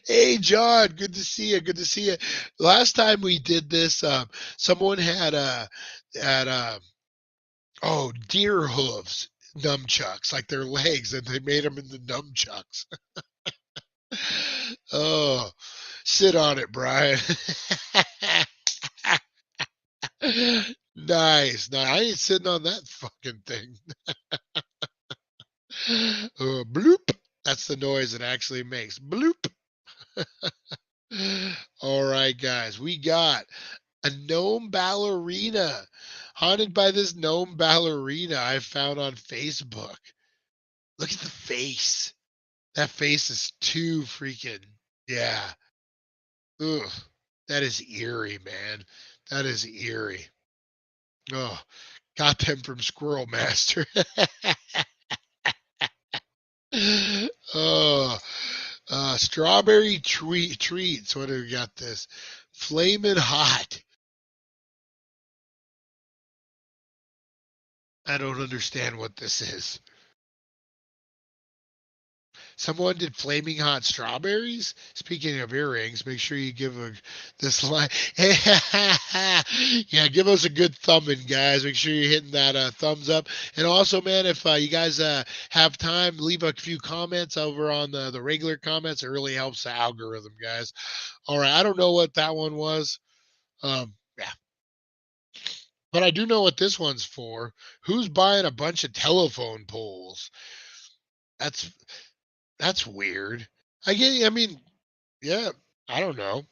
Hey, John, good to see you. Good to see you. Last time we did this, someone had deer hooves nunchucks, like their legs, and they made them into nunchucks. Oh, sit on it, Brian. Nice. No, I ain't sitting on that fucking thing. Bloop. That's the noise it actually makes. Bloop. All right, guys. We got a gnome ballerina. Haunted by this gnome ballerina I found on Facebook. Look at the face. That face is too freaking, yeah. Ugh. That is eerie, man. That is eerie. Oh, got them from Squirrel Master. Oh, strawberry treats. What do we got this? Flamin' hot. I don't understand what this is. Someone did flaming hot strawberries. Speaking of earrings, make sure you give this line. Yeah, give us a good thumbing, guys. Make sure you're hitting that thumbs up. And also, man, if you guys have time, leave a few comments over on the regular comments. It really helps the algorithm, guys. All right, I don't know what that one was. Yeah. But I do know what this one's for. Who's buying a bunch of telephone poles? That's weird. I mean, yeah, I don't know.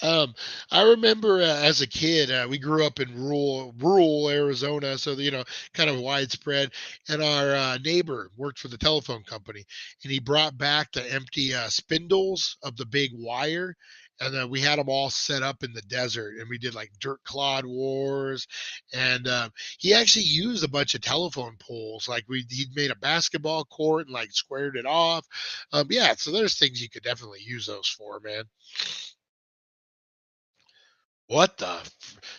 I remember as a kid, we grew up in rural Arizona, so kind of widespread. And our neighbor worked for the telephone company, and he brought back the empty spindles of the big wire. And then we had them all set up in the desert, and we did like dirt clod wars. And he actually used a bunch of telephone poles. Like he'd made a basketball court and like squared it off. Yeah, so there's things you could definitely use those for, man. What the?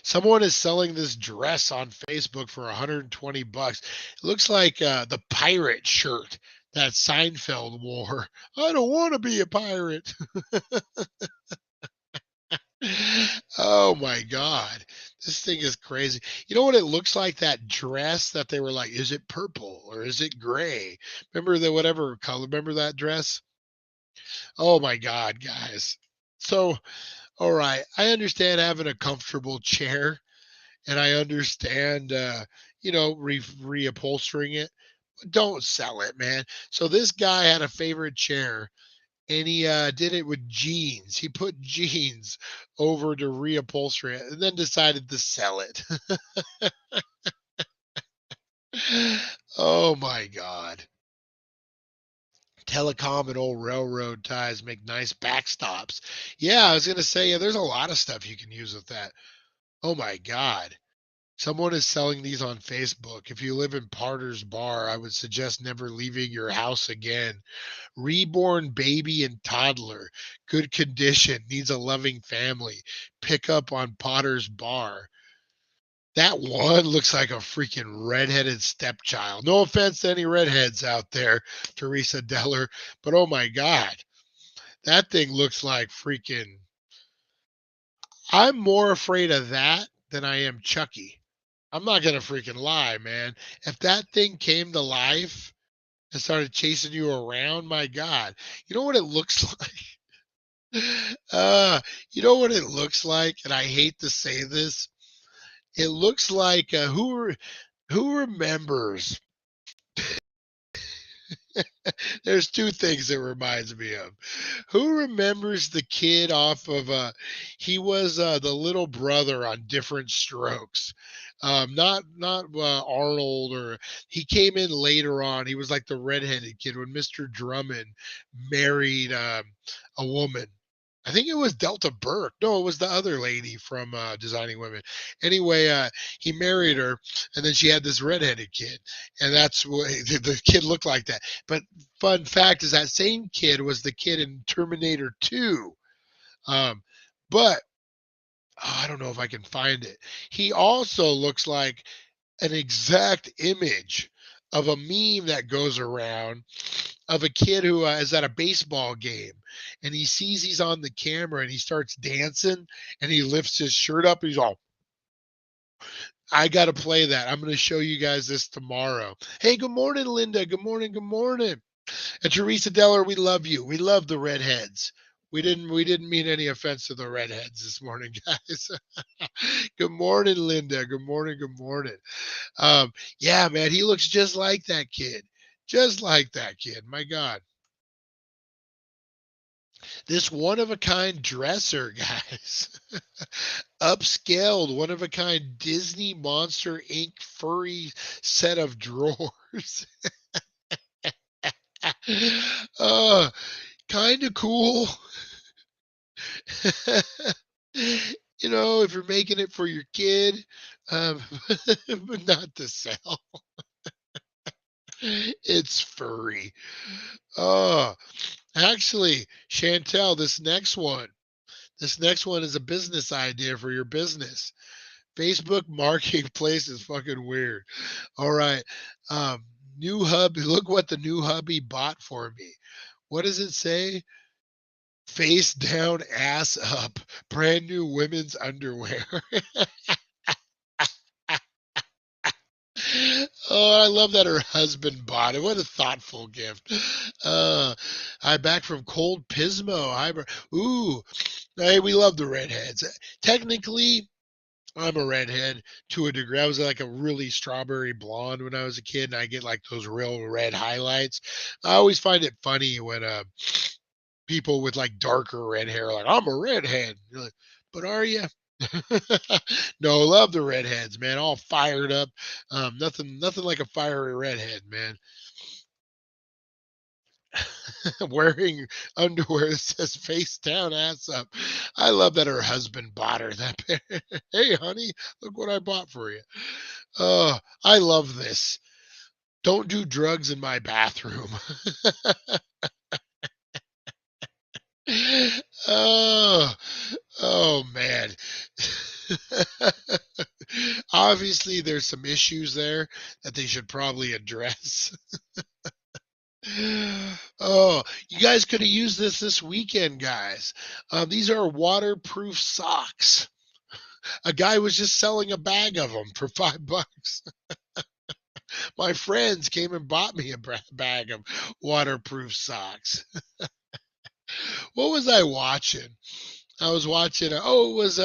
Someone is selling this dress on Facebook for $120. It looks like the pirate shirt that Seinfeld wore. I don't want to be a pirate. Oh my God. This thing is crazy. You know what it looks like? That dress that they were like, is it purple or is it gray? Remember the whatever color? Remember that dress? Oh my God, guys. So, all right. I understand having a comfortable chair and I understand, reupholstering it. But don't sell it, man. So this guy had a favorite chair and he did it with jeans. He put jeans over to reupholster it and then decided to sell it. Oh my God. Telecom and old railroad ties make nice backstops. Yeah, I was going to say, yeah, there's a lot of stuff you can use with that. Oh my God. Someone is selling these on Facebook. If you live in Parter's Bar, I would suggest never leaving your house again. Reborn baby and toddler, good condition, needs a loving family. Pick up on Potter's Bar. That one looks like a freaking redheaded stepchild. No offense to any redheads out there, Teresa Deller, but oh my God, that thing looks like freaking. I'm more afraid of that than I am Chucky. I'm not gonna freaking lie, man. If that thing came to life and started chasing you around, my God, you know what it looks like? You know what it looks like, and I hate to say this. It looks like who remembers There's two things it reminds me of. Who remembers the kid off of he was the little brother on Different Strokes. Not Arnold, or he came in later on. He was like the redheaded kid when Mr. Drummond married a woman. I think it was Delta Burke. No, it was the other lady from Designing Women. Anyway, he married her, and then she had this redheaded kid, and that's what the kid looked like that. But fun fact is that same kid was the kid in Terminator 2. Um, but I don't know if I can find it. He also looks like an exact image of a meme that goes around of a kid who is at a baseball game, and he sees he's on the camera and he starts dancing and he lifts his shirt up and he's all, I got to play that. I'm going to show you guys this tomorrow. Hey, good morning, Linda. Good morning. Good morning. And Teresa Deller, we love you. We love the redheads. We didn't mean any offense to the redheads this morning, guys. Good morning, Linda. Good morning. Good morning. Yeah, man, he looks just like that kid. Just like that kid. My God. This one of a kind dresser, guys. Upscaled, one of a kind Disney Monster Inc. furry set of drawers. uh, kind of cool. If you're making it for your kid, um, but not to sell. It's furry. Oh, actually, Chantel, this next one is a business idea for your business. Facebook Marketplace is fucking weird. All right. New hubby. Look what the new hubby bought for me. What does it say? Face down, ass up. Brand new women's underwear. Oh, I love that her husband bought it. What a thoughtful gift. I'm back from Cold Pismo. Ooh, hey, we love the redheads. Technically, I'm a redhead to a degree. I was like a really strawberry blonde when I was a kid, and I get like those real red highlights. I always find it funny when people with like darker red hair are like, I'm a redhead. You're like, but are you? No, love the redheads, man. All fired up. Nothing like a fiery redhead, man. Wearing underwear that says face down, ass up. I love that her husband bought her that pair. Hey, honey, look what I bought for you. Oh, I love this. Don't do drugs in my bathroom. Oh, oh man. Obviously, there's some issues there that they should probably address. Oh, you guys could have used this weekend, guys. These are waterproof socks. A guy was just selling a bag of them for $5. My friends came and bought me a bag of waterproof socks. What was I watching? I was watching. It was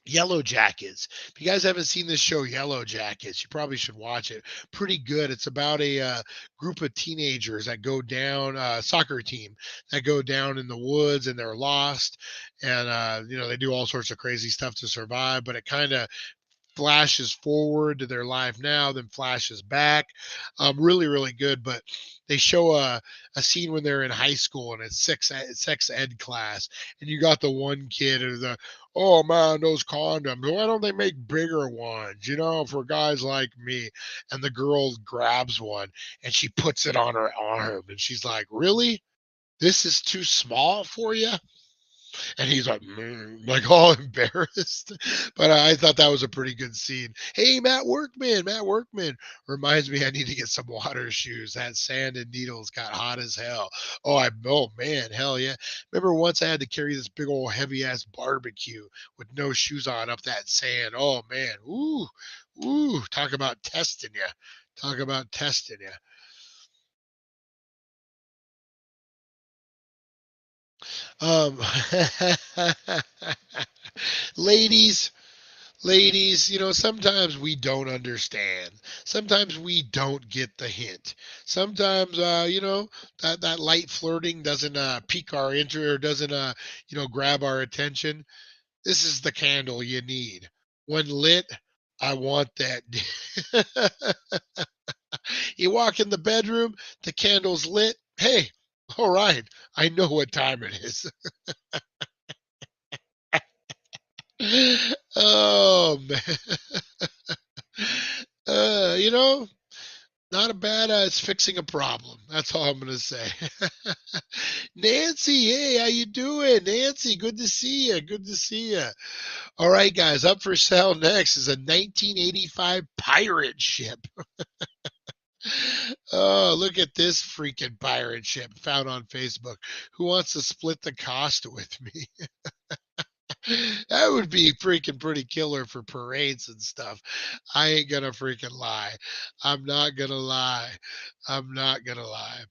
Yellow Jackets. If you guys haven't seen this show, Yellow Jackets, you probably should watch it. Pretty good. It's about a group of teenagers that go down, soccer team that go down in the woods and they're lost, and they do all sorts of crazy stuff to survive. But it kind of flashes forward to their life now, then flashes back. Really, really good. But they show a scene when they're in high school and it's sex ed class, and you got the one kid who's the, oh man, those condoms. Why don't they make bigger ones? For guys like me. And the girl grabs one and she puts it on her arm, and she's like, really? This is too small for you? And he's like, like all embarrassed. But I thought that was a pretty good scene. Hey, Matt Workman reminds me I need to get some water shoes. That sand and needles got hot as hell. Oh man, hell yeah. Remember once I had to carry this big old heavy ass barbecue with no shoes on up that sand. Oh man, ooh, talk about testing you. Talk about testing you. Um, ladies, Ladies, sometimes we don't understand. Sometimes we don't get the hint. Sometimes, that light flirting doesn't pique our interest or doesn't, grab our attention. This is the candle you need. When lit, I want that. You walk in the bedroom, the candle's lit. Hey, all right, I know what time it is. Oh man. Uh, you know, Not a bad. It's fixing a problem. That's all I'm gonna say. Nancy, hey, how you doing? Nancy, good to see you. Good to see you. All right, guys. Up for sale next is a 1985 pirate ship. Oh, look at this freaking pirate ship found on Facebook. Who wants to split the cost with me? That would be freaking pretty killer for parades and stuff. I ain't gonna freaking lie. I'm not gonna lie. I'm not gonna lie.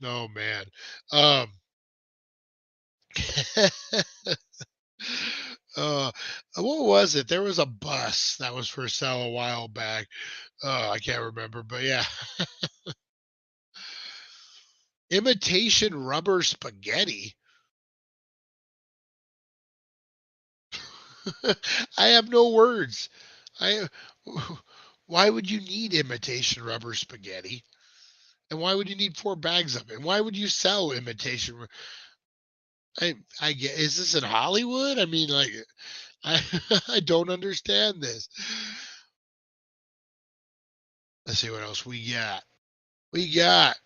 No man. Um what was it? There was a bus that was for sale a while back. I can't remember, but yeah. Imitation rubber spaghetti. I have no words. I Why would you need imitation rubber spaghetti? And why would you need 4 bags of it? And why would you sell imitation? I get. Is this in Hollywood? I mean, like, I I don't understand this. Let's see what else we got. We got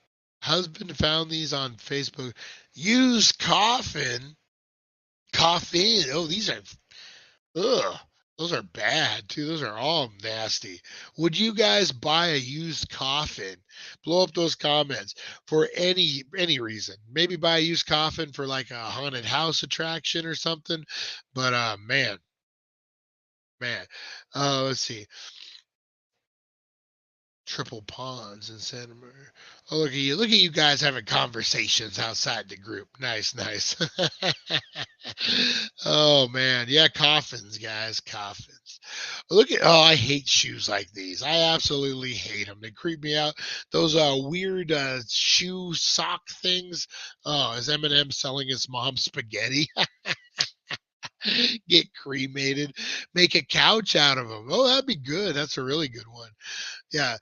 husband found these on Facebook. Used coffin. Oh, these are ugh. Those are bad too. Those are all nasty. Would you guys buy a used coffin? Blow up those comments for any reason. Maybe buy a used coffin for like a haunted house attraction or something. But man. Let's see. Triple ponds in Santa Maria. Oh, look at you. Look at you guys having conversations outside the group. Nice, nice. Oh man. Yeah, coffins, guys. Coffins. Oh, I hate shoes like these. I absolutely hate them. They creep me out. Those weird shoe sock things. Oh, is Eminem selling his mom spaghetti? Get cremated. Make a couch out of them. Oh, that'd be good. That's a really good one. Yeah.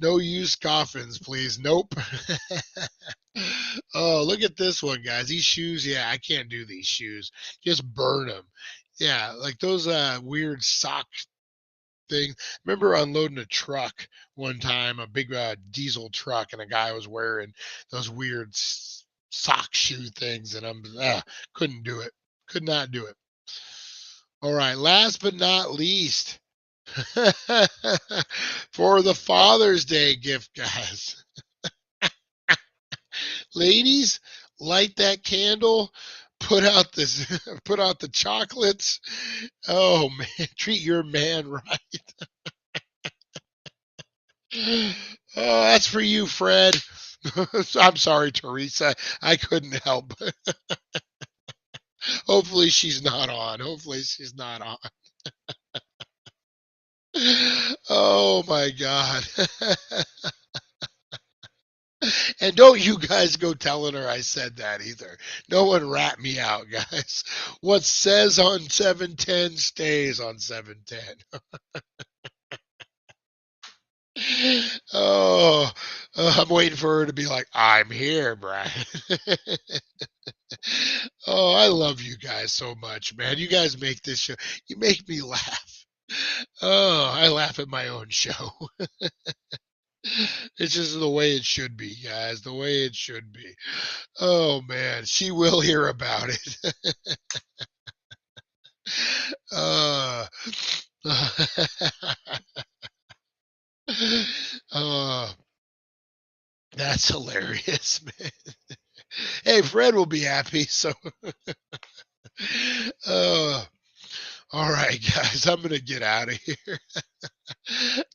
No used coffins, please. Nope. Oh, look at this one, guys. These shoes, yeah, I can't do these shoes. Just burn them. Yeah, like those weird sock things. Remember unloading a truck one time, a big diesel truck, and a guy was wearing those weird sock shoe things, and I'm couldn't do it. Could not do it. All right, last but not least, for the Father's Day gift, guys. Ladies, light that candle, put out this put out the chocolates. Oh man, treat your man right. Oh, that's for you, Fred. I'm sorry, Teresa. I couldn't help. Hopefully she's not on. Hopefully she's not on. Oh my God. And don't you guys go telling her I said that either. No one rat me out, guys. What says on 710 stays on 710. Oh, I'm waiting for her to be like, I'm here, Brian. Oh, I love you guys so much, man. You guys make this show. You make me laugh. Oh, I laugh at my own show. It's just the way it should be, guys. The way it should be. Oh man, she will hear about it. uh, uh, that's hilarious, man. Hey, Fred will be happy. So, uh, all right, guys, I'm gonna get out of here.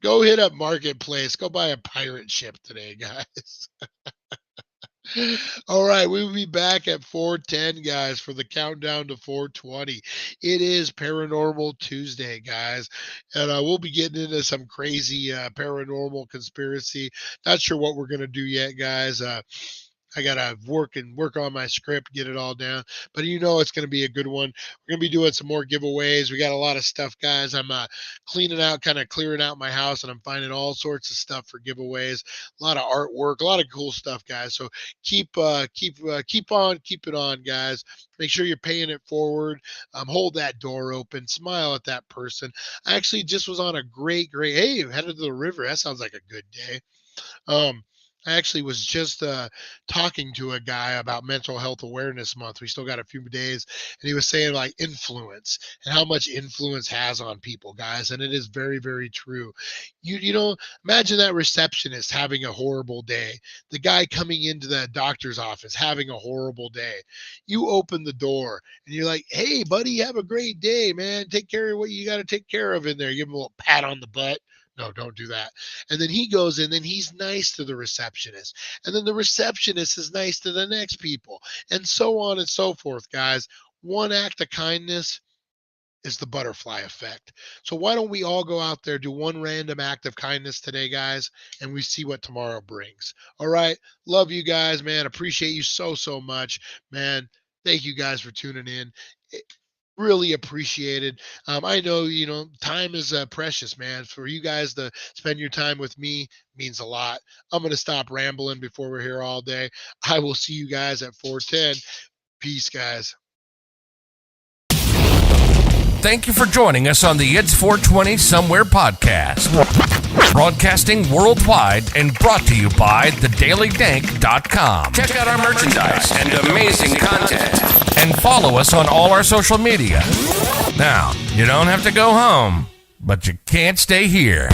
Go hit up Marketplace. Go buy a pirate ship today, guys. All right, we will be back at 4:10, guys, for the countdown to 4:20. It is Paranormal Tuesday, guys, and we'll be getting into some crazy paranormal conspiracy. Not sure what we're gonna do yet, guys. I gotta work on my script, get it all down. But it's gonna be a good one. We're gonna be doing some more giveaways. We got a lot of stuff, guys. I'm cleaning out, kind of clearing out my house, and I'm finding all sorts of stuff for giveaways. A lot of artwork, a lot of cool stuff, guys. So keep it on, guys. Make sure you're paying it forward. Hold that door open. Smile at that person. I actually just was on a great. Hey, headed to the river. That sounds like a good day. I actually was just talking to a guy about Mental Health Awareness Month. We still got a few days, and he was saying like influence and how much influence has on people, guys. And it is very, very true. Imagine that receptionist having a horrible day. The guy coming into the doctor's office having a horrible day. You open the door and you're like, "Hey, buddy, have a great day, man. Take care of what you got to take care of in there." Give him a little pat on the butt. No, don't do that. And then he goes in, then he's nice to the receptionist. And then the receptionist is nice to the next people. And so on and so forth, guys. One act of kindness is the butterfly effect. So why don't we all go out there, do one random act of kindness today, guys, and we see what tomorrow brings. All right. Love you guys, man. Appreciate you so, so much, man. Thank you guys for tuning in. Really appreciated. I know, time is precious, man. For you guys to spend your time with me means a lot. I'm going to stop rambling before we're here all day. I will see you guys at 4:10. Peace, guys. Thank you for joining us on the It's 420 Somewhere podcast. Broadcasting worldwide and brought to you by thedailydank.com. Check out our merchandise and amazing content. And follow us on all our social media. Now, you don't have to go home, but you can't stay here.